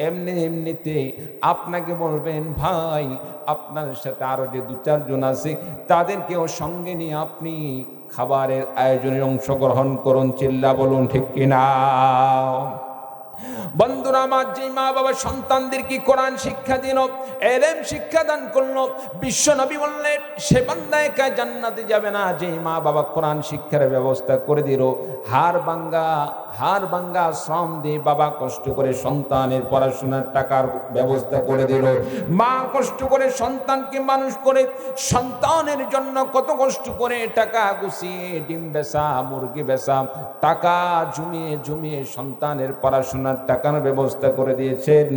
এমনিতে আপনাকে বলবেন, ভাই আপনার সাথে আরো যে ২-৪ জন আছে তাদেরকেও সঙ্গে নিয়ে আপনি খাবারের আয়োজনে অংশগ্রহণ করুন। চিল্লা বলুন ঠিক কিনা? বন্ধুরা আমার, যে মা বাবা সন্তানদেরকে কোরআন শিক্ষা দিল, ইলম শিক্ষা দান করলো, বিশ্ব নবী বললেন সে বান্দা একা জান্নাতে যাবে না। যে মা বাবা কোরআন শিক্ষার ব্যবস্থা করে দিল, হাড় ভাঙ্গা শ্রম দিয়ে বাবা কষ্ট করে সন্তানের পড়াশোনার টাকার ব্যবস্থা করে দিল, মা কষ্ট করে সন্তানকে মানুষ করে, সন্তানের জন্য কত কষ্ট করে টাকা গুছিয়ে ডিম বেচা, মুরগি বেচা, টাকা জমিয়ে সন্তানের পড়াশোনার টাকার ব্যবস্থা করে দিয়েছেন।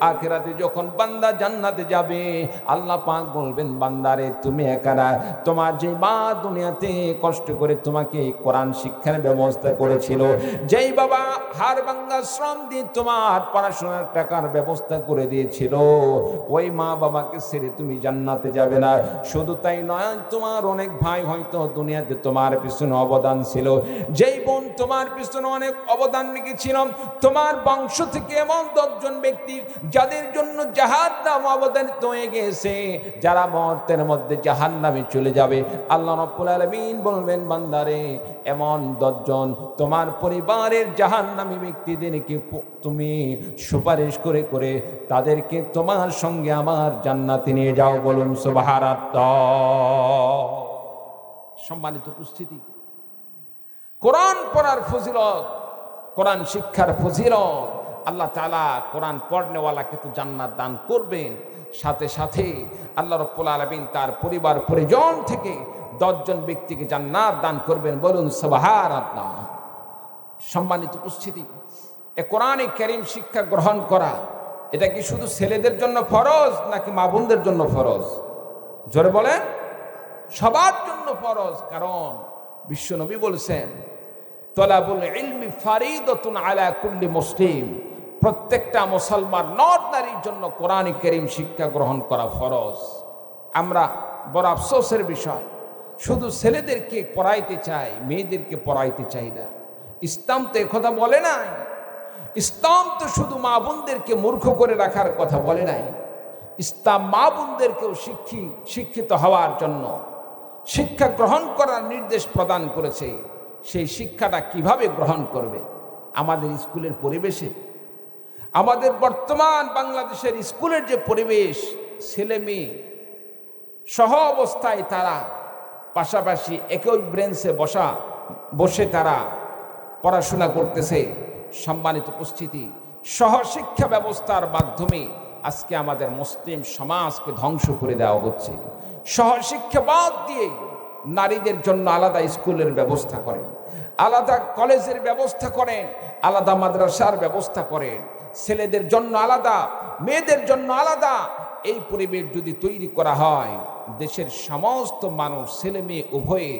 আখিরাতে যখন বান্দা জান্নাতে যাবে, আল্লাহ পাক বলবেন, বান্দারে তুমি একা না, তোমার যে মা দুনিয়াতে কষ্ট করে তোমাকে কোরআন শিক্ষার ব্যবস্থা করেছিল, যেই বাবা হাড় ভাঙ্গা শ্রম দিয়ে তোমার পড়াশোনার টাকার ব্যবস্থা করে দিয়েছিল, ওই মা বাবাকে ছেড়ে তুমি জান্নাতে যাবে না। শুধু তাই নয়, তোমার অনেক ভাই হয়তো দুনিয়াতে তোমার পিছনে অবদান ছিল, যেই বোন তোমার পিছনে অনেক অবদান রেখেছিল, তোমার বংশ থেকে এমন 10 জন ব্যক্তি যাদের জন্য জাহান্নাম অবধারিত হয়ে গেছে, যারা মুহূর্তের মধ্যে জাহান্নামে চলে যাবে। আল্লাহ রাব্বুল আলামিন বলবেন, বান্দারে এমন 10 জন তোমার পরিবারের জাহান্নামী ব্যক্তিদেরকে তুমি সুপারিশ করে করে তাদেরকে তোমার সঙ্গে আমার জান্নাতে নিয়ে যাও। বলুন সুবহানাল্লাহ। সম্মানিত উপস্থিতি, কোরআন পড়ার ফজিলত, কোরআন শিক্ষার ফজিলত, আল্লাহ তাআলা কোরআন পড়নেওয়ালাকে তো জান্নাত দান করবেন, সাথে সাথে আল্লাহ রাব্বুল আলামিন তার পরিবার পরিজন থেকে 10 জন ব্যক্তিকে জান্নাত দান করবেন। বলুন সুবহানাল্লাহ। সম্মানিত উপস্থিতি, এ কোরআনে কারীম শিক্ষা গ্রহণ করা এটা কি শুধু ছেলেদের জন্য ফরজ নাকি মা বোনদের জন্য ফরজ? জোরে বলেন। সবার জন্য ফরজ, কারণ বিশ্বনবী বলেছেন তলাবুল ইলমি ফারিদাতুন আলা কুল্লি মুসলিম, প্রত্যেকটা মুসলমান নর নারীর জন্য কোরআনে কারীম শিক্ষা গ্রহণ করা ফরজ। আমরা বড় আফসোসের বিষয়, শুধু ছেলেদেরকে পড়াইতে চাই, মেয়েদেরকে পড়াইতে চাই না। ইসলাম তো একথা বলে নাই। ইসলাম তো শুধু মা বোনদেরকে মূর্খ করে রাখার কথা বলে নাই। ইসলাম মা বোনদেরকেও শিক্ষিত হওয়ার জন্য শিক্ষা গ্রহণ করার নির্দেশ প্রদান করেছে। সেই শিক্ষাটা কিভাবে গ্রহণ করবে? আমাদের স্কুলের পরিবেশে, আমাদের বর্তমান বাংলাদেশের স্কুলের যে পরিবেশ, ছেলে মেয়ে সহ অবস্থায় তারা পাশাপাশি একই ব্রেঞ্চে বসে তারা পড়াশোনা করতেছে। সম্মানিত উপস্থিতি, সহশিক্ষা ব্যবস্থার মাধ্যমে আজকে আমাদের মুসলিম সমাজকে ধ্বংস করে দেওয়া হচ্ছে। সহশিক্ষা বাদ দিয়ে নারীদের জন্য আলাদা স্কুলের ব্যবস্থা করেন, আলাদা কলেজের ব্যবস্থা করেন, আলাদা মাদ্রাসার ব্যবস্থা করেন, ছেলেদের জন্য আলাদা, মেয়েদের জন্য আলাদা। এই পরিবেশ যদি তৈরি করা হয়, দেশের সমস্ত মানুষ, ছেলে মেয়ে উভয়ে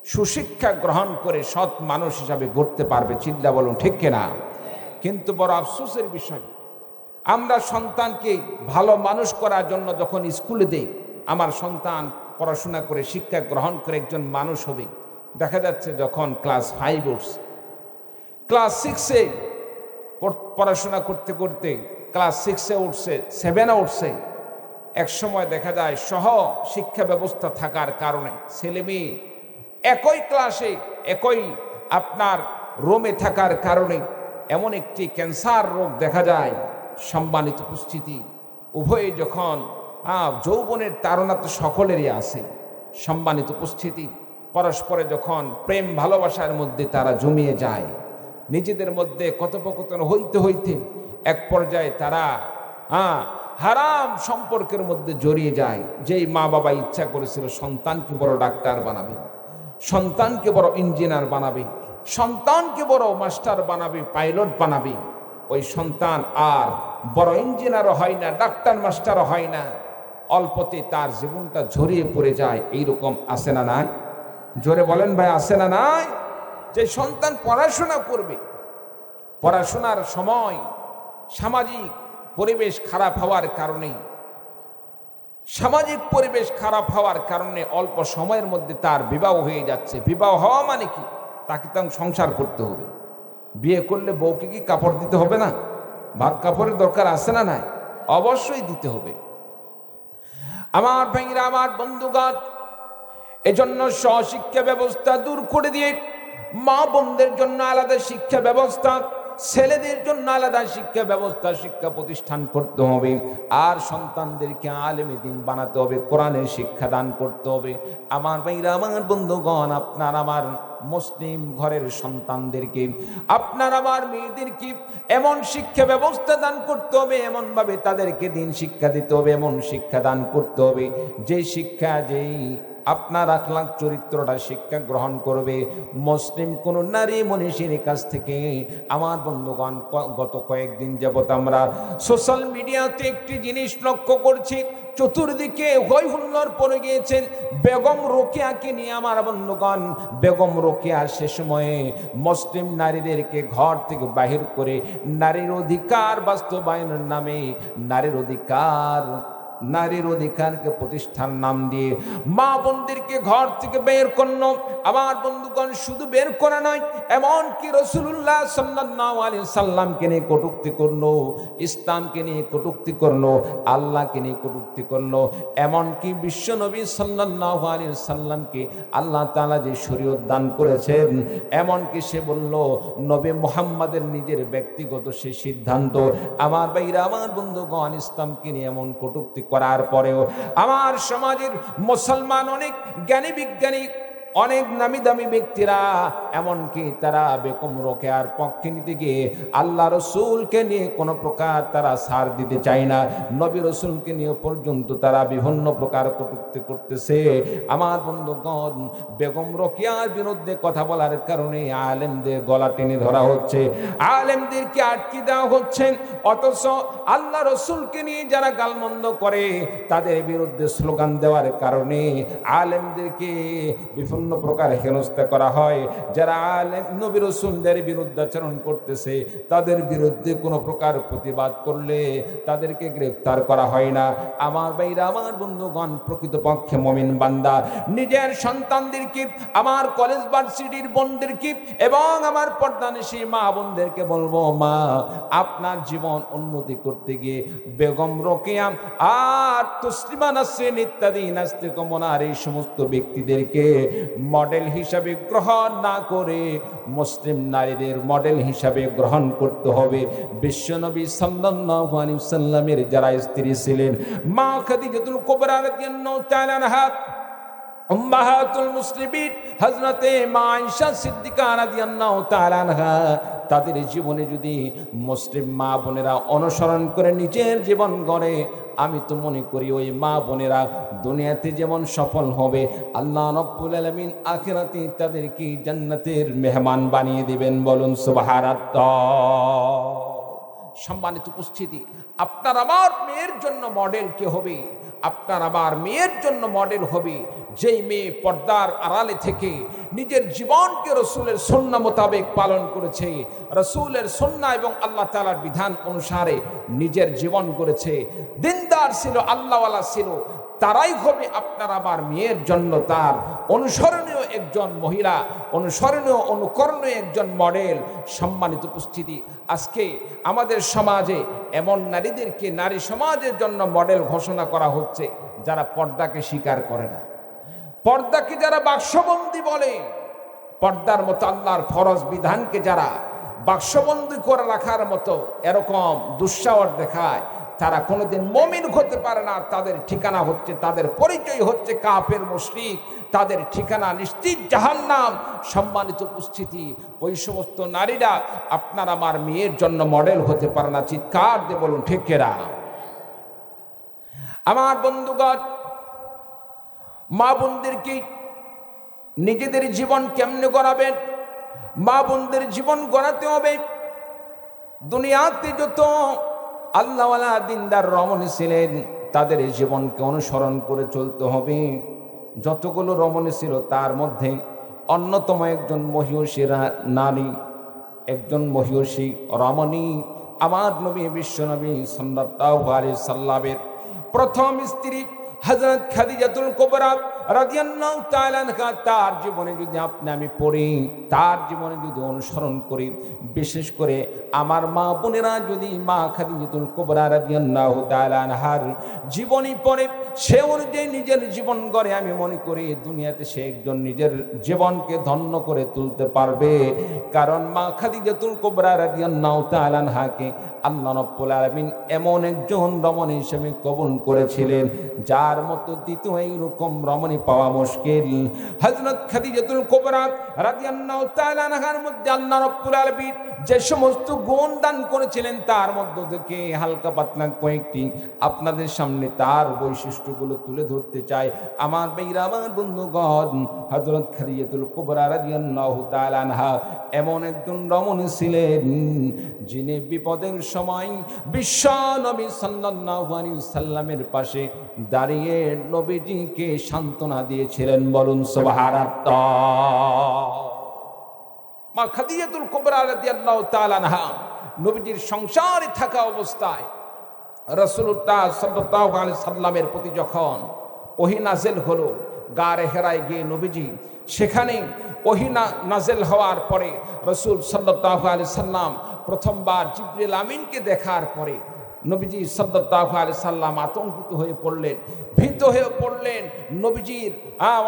সুশিক্ষা গ্রহণ করে সৎ মানুষ হিসাবে গড়তে পারবে। চিল্লা বলুন ঠিক কিনা? কিন্তু বড় আফসোসের বিষয়, আমরা সন্তানকে ভালো মানুষ করার জন্য যখন স্কুলে দেই, আমার সন্তান পড়াশোনা করে শিক্ষা গ্রহণ করে একজন মানুষ হবে, দেখা যাচ্ছে যখন ক্লাস 5 উঠছে, ক্লাস 6-এ পড়াশোনা করতে করতে ক্লাস 6-এ উঠছে, 7-এ উঠছে, এক সময় দেখা যায় সহ শিক্ষা ব্যবস্থা থাকার কারণে ছেলে মেয়ে একই ক্লাসে একই আপনার রুমে থাকার কারণে এমন একটি ক্যান্সার রোগ দেখা যায়। সম্মানিত উপস্থিতি, উভয়ে যখন যৌবনের তাড়না তো সকলেরই আছে। সম্মানিত উপস্থিতি, পরস্পরে যখন প্রেম ভালোবাসার মধ্যে তারা জমিয়ে যায়, নিজেদের মধ্যে কথোপকথন হইতে হইতে এক পর্যায়ে তারা হারাম সম্পর্কের মধ্যে জড়িয়ে যায়। যেই মা বাবা ইচ্ছা করেছিল সন্তানকে বড় ডাক্তার বানাবে, সন্তানকে বড় ইঞ্জিনিয়ার বানাবে, সন্তানকে বড় মাস্টার বানাবে, পাইলট বানাবে, ওই সন্তান আর বড় ইঞ্জিনিয়ারও হয় না, ডাক্তার মাস্টারও হয় না, অল্পতে তার জীবনটা ঝরিয়ে পড়ে যায়। এইরকম আছে না নাই? জোরে বলেন ভাই, আছে না নাই? যে সন্তান পড়াশোনা করবে, পড়াশোনার সময় সামাজিক পরিবেশ খারাপ হওয়ার কারণে, সামাজিক পরিবেশ খারাপ হওয়ার কারণে অল্প সময়ের মধ্যে তার বিবাহ হয়ে যাচ্ছে। বিবাহ হওয়া মানে কি? তাকে তো সংসার করতে হবে। বিয়ে করলে বউকে কি কাপড় দিতে হবে না? ভাত কাপড়ের দরকার আছে না নাই? অবশ্যই দিতে হবে। আমার ভাইরা, আমার বন্ধুগণ, এজন্য সহশিক্ষা ব্যবস্থা দূর করে দিয়ে মা বোনদের জন্য আলাদা শিক্ষা ব্যবস্থা, ছেলেদের জন্য আলাদা শিক্ষা ব্যবস্থা, শিক্ষা প্রতিষ্ঠান করতে হবে। আর সন্তানদেরকে আলেমে দ্বীন বানাতে হবে, কোরআনের শিক্ষা দান করতে হবে। আমার ভাইরা, আমার বন্ধুগণ, আপনার আমার মুসলিম ঘরের সন্তানদেরকে, আপনার আমার মেয়েদেরকে এমন শিক্ষা ব্যবস্থা দান করতে হবে, এমনভাবে তাদেরকে দ্বীন শিক্ষা দিতে হবে, এমন শিক্ষা দান করতে হবে যে শিক্ষা, যেই আপনার আখলাক চরিত্রটা শিক্ষা গ্রহণ করবে মুসলিম কোন নারী মনীষীর কাছ থেকে। আমার বন্ধুগণ, গত কয়েকদিন যাবত আমরা সোশ্যাল মিডিয়াতে একটি জিনিস লক্ষ্য করছি, চতুর্দিকে হই হুল্লোড় পড়ে গিয়েছেন বেগম রোকেয়াকে নিয়ে। আমার বন্ধুগণ, বেগম রোকেয়া সে সময়ে মুসলিম নারীদেরকে ঘর থেকে বাহির করে নারীর অধিকার বাস্তবায়নের নামে নারীর অধিকার নারীর অধিকারকে প্রতিষ্ঠার নাম দিয়ে মা বোনদেরকে ঘর থেকে বের করলো। আমার বন্ধুগণ, শুধু বের করা নয়, এমনকি রাসূলুল্লাহ সাল্লাল্লাহু আলাইহি সাল্লামকে নিয়ে কটূক্তি করলো, ইসলামকে নিয়ে কটূক্তি করলো, আল্লাহকে নিয়ে কটূক্তি করলো। এমনকি বিশ্ব নবী সাল্লাল্লাহু আলাইহি সাল্লামকে আল্লাহ তাআলা যে শরীয়ত দান করেছেন, এমনকি সে বলল নবী মুহাম্মাদের নিজের ব্যক্তিগত সে সিদ্ধান্ত। আমার ভাইরা, আমার বন্ধুগণ, ইসলামকে নিয়ে এমন কটূক্তি করার পরেও আমার সমাজের মুসলমান অনেক জ্ঞানী বিজ্ঞানী, অনেক নামি দামি ব্যক্তিরা, এমনকি তারা বেগম রোকেয়ার পক্ষে নিতে গিয়ে আল্লাহ রসুলকে নিয়ে কোনো প্রকার তারা ছাড় দিতে চায় না। নবী রসুলকে নিয়ে পর্যন্ত তারা বিভিন্ন প্রকার কটূক্তি করতেছে। আমার বন্ধুগণ, বেগম রোকেয়ার বিরুদ্ধে কথা বলার কারণে আলেমদের গলা টেনে ধরা হচ্ছে, আলেমদেরকে আটকে দেওয়া হচ্ছে। অথচ আল্লাহ রসুলকে নিয়ে যারা গালমন্দ করে তাদের বিরুদ্ধে স্লোগান দেওয়ার কারণে আলেমদেরকে বিভিন্ন প্রকার হেনস্থা করা হয়। যারা আলেম নবী রাসূলদের বিরুদ্ধাচরণ করতেছে তাদের বিরুদ্ধে কোনো প্রকার প্রতিবাদ করলে তাদেরকে গ্রেফতার করা হয় না। আমার ভাইরা, আমার বন্ধুগণ, প্রকৃতপক্ষে মুমিন বান্দা নিজের সন্তানদেরকে, আমার কলেজ ভার্সিটির বোনদেরকে এবং আমার পর্দানিশী মা বোনদেরকে বলবো, মা, আপনার জীবন উন্নতি করতে গিয়ে বেগম রোকেয়া আর তসলিমা নাসরিন ইত্যাদি নাস্তিক মনার এই সমস্ত ব্যক্তিদেরকে মডেল হিসাবে গ্রহণ না করে মুসলিম নারীদের মডেল হিসাবে গ্রহণ করতে হবে। বিশ্বনবী সাল্লাল্লাহু আলাইহি ওয়াসাল্লামের যারা স্ত্রী ছিলেন, মা খাদিজাতুল কুবরা রাদিয়াল্লাহু তাআলা আনহা, উম্মাহাতুল মুসলিমিন হযরতে মা আয়েশা সিদ্দিকা রাদিয়াল্লাহু তাআলা আনহা, তাদের জীবনে যদি মুসলিম মা বোনেরা অনুসরণ করে নিজের জীবন গড়ে, আমি তো মনে করি ওই মা বোনেরা দুনিয়াতে যেমন সফল হবে, আল্লাহ রাব্বুল আলামিন আখিরাতে তাদেরকে জান্নাতের মেহমান বানিয়ে দিবেন। বলুন সুবহানাল্লাহ। সম্মানিত উপস্থিতি, আপনার আমার মেয়ের জন্য মডেল কে হবে? আপনার আমার মেয়ের জন্য মডেল হবে যেই মেয়ে পর্দার আড়ালে থেকে নিজের জীবনকে রসুলের সুন্নাহ মোতাবেক পালন করেছে, রসুলের সুন্নাহ এবং আল্লাহ তাআলার বিধান অনুসারে নিজের জীবন করেছে, দিনদার ছিল, আল্লাহওয়ালা ছিল। তারাই হবে আপনার আমার মেয়ের জন্য তার অনুসরণীয় একজন মহিলা, অনুসরণীয় অনুকরণীয় একজন মডেল। সম্মানিত উপস্থিতি, আজকে আমাদের সমাজে এমন নারীদেরকে নারী সমাজের জন্য মডেল ঘোষণা করা হচ্ছে যারা পর্দাকে স্বীকার করে না, পর্দাকে যারা বাক্সবন্দী বলে, পর্দার মতো আল্লাহর ফরজ বিধানকে যারা বাক্সবন্দী করে রাখার মতো এরকম দুঃসাহস দেখায়, তারা কোনোদিন মুমিন হতে পারে না। তাদের ঠিকানা হচ্ছে, তাদের পরিচয় হচ্ছে কাফের মুশরিক, তাদের ঠিকানা নিশ্চিত জাহান্নাম। সম্মানিত উপস্থিতি, ওই সমস্ত নারীরা আপনার আমার মেয়ের জন্য মডেল হতে পারে না। চিৎকার দিয়ে বলুন ঠিক কিনা? আমার বন্ধুগণ, মা বোনদেরকে নিজেদের জীবন কেমনে গড়াবেন? মা বোনদের জীবন গড়াতে হবে। দুনিয়াতে যত আল্লাহওয়ালা দিনদার রমণী ছিলেন তাদের জীবনকে অনুসরণ করে চলতে হবে। যতগুলো রমণী ছিল তার মধ্যে অন্যতম একজন মহিয়সী নারী, একজন মহিয়সী রমণী আমার নবী বিশ্বনবী সাল্লাল্লাহু আলাইহি সাল্লামের প্রথম স্ত্রী হযরত খাদিজাতুল কুবরা রাদিয়াল্লাহু তাআলা আনহা। তার জীবনে যদি আপনি আমি পড়ি, তার জীবনে যদি অনুসরণ করি, বিশেষ করে আমার মা বোনেরা যদি মা খাদিজাতুল কুবরা রাদিয়াল্লাহু তাআলা আনহার জীবনী পড়ে, সে অনুযায়ী নিজের জীবন গড়ে, আমি মনে করি দুনিয়াতে সে একজন নিজের জীবনকে ধন্য করে তুলতে পারবে। কারণ মা খাদিজাতুল কুবরা রাদিয়াল্লাহু তাআলা আনহাকে আল্লাহ রাব্বুল আলামিন এমন একজন রমণী হিসেবে কবুল করেছিলেন যার মতো দ্বিতীয় এইরকম রমণী পাওয়া মুশকিল। হযরত খাদিজাতুল কুবরা রাদিয়াল্লাহু তাআলা আনহার মধ্যে আল্লাহ রাব্বুল আলামিন যে সমস্ত গুণ দান করেছিলেন তার মধ্য থেকে হালকা পাতলা কয়েকটি আপনাদের সামনে তার বৈশিষ্ট্যগুলো তুলে ধরতে চাই। আমার ভাইরা, আমার বন্ধুগণ, হযরত খাদিজাতুল কুবরা রাদিয়াল্লাহু তাআলা আনহা এমন একজন রমণী ছিলেন যিনি বিপদের সময় বিশ্ব নবী সাল্লাল্লাহু আলাইহি সাল্লামের পাশে দাঁড়িয়ে নবীজিকে সান্ত্বনা দিয়েছিলেন। বলুন সুবহানাল্লাহ। মা খাদিজাতুল কুবরা রাদিয়াল্লাহু তাআলা আনহা নবীজির সংসারে থাকা অবস্থায় রাসূলুল্লাহ সাল্লাল্লাহু আলাইহি সাল্লামের প্রতি যখন ওহী নাযিল হলো, গারে হেরায় গিয়ে নবীজি সেখানে ওহী নাযিল হওয়ার পরে রাসূল সাল্লাল্লাহু আলাইহি সাল্লাম প্রথমবার জিবরিল আমিনকে দেখার পরে নবীজি সাল্লাল্লাহু আলাইহি সাল্লাম আতঙ্কিত হয়ে পড়লেন, ভীত হয়ে পড়লেন। নবীজির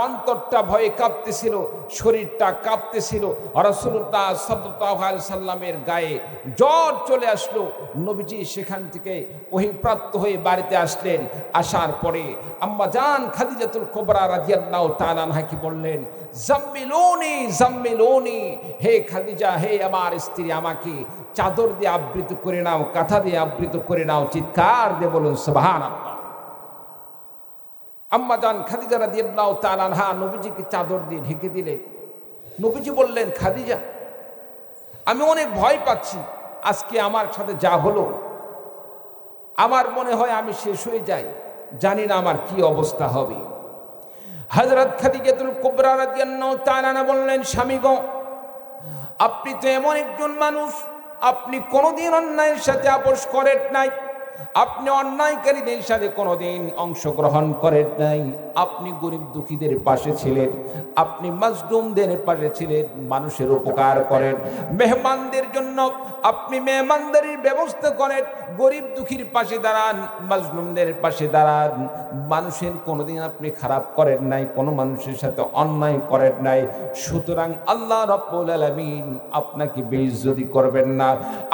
অন্তরটা ভয়ে কাঁপতেছিল, শরীরটা কাঁপতেছিল। রাসূলুল্লাহ সাল্লাল্লাহু আলাইহি সাল্লামের গায়ে জ্বর চলে আসলো। নবীজি সেখান থেকে ওহীপ্রাপ্ত হয়ে বাড়িতে আসলেন। আসার পরে আম্মা জান খাদিজাতুল কুবরা রাদিয়াল্লাহু তাআলা আনহাকে বললেন, জাম্মিলুনি জাম্মিলুনি, হে খাদিজা, হে আমার স্ত্রী, আমাকে চাদর দিয়ে আবৃত করে নাও, কাঁথা দিয়ে আবৃত করে নাও। চিৎকার দিয়ে বলুন সুবহানাল্লাহ। আম্মা জান খাদিজা রাদিয়াল্লাহু তাআলা আনহা নবীজিকে চাদর দিয়ে ঢেকে দিলেন। নবীজি বললেন, খাদিজা, আমি অনেক ভয় পাচ্ছি। আজকে আমার সাথে যা হলো, আমার মনে হয় আমি শেষ হয়ে যাই। জানি না আমার কি অবস্থা হবে। হযরত খাদিজাতুল কুবরা রাদিয়াল্লাহু তাআলা আনহা বললেন, স্বামী গো, আপনি তো এমন একজন মানুষ, আপনি কোনোদিন অন্যায়ের সাথে আপোষ করেন নাই, আপনি অন্যায়কারীদের সাথে কোনোদিন অংশগ্রহণ করেন নাই। আপনি গরিব দুঃখীদের পাশে ছিলেন, আপনি মাজলুমদের পাশে ছিলেন, মানুষের উপকার করেন, মেহমানদের জন্য আপনি মেহমানদারির ব্যবস্থা করেন, গরিব দুঃখীর পাশে দাঁড়ান, মাজলুমদের পাশে দাঁড়ান। মানুষের কোনোদিন আপনি খারাপ করেন নাই, কোনো মানুষের সাথে অন্যায় করেন নাই। সুতরাং আল্লাহ রাব্বুল আলামিন আপনাকে বেইজ্জতি করবেন না,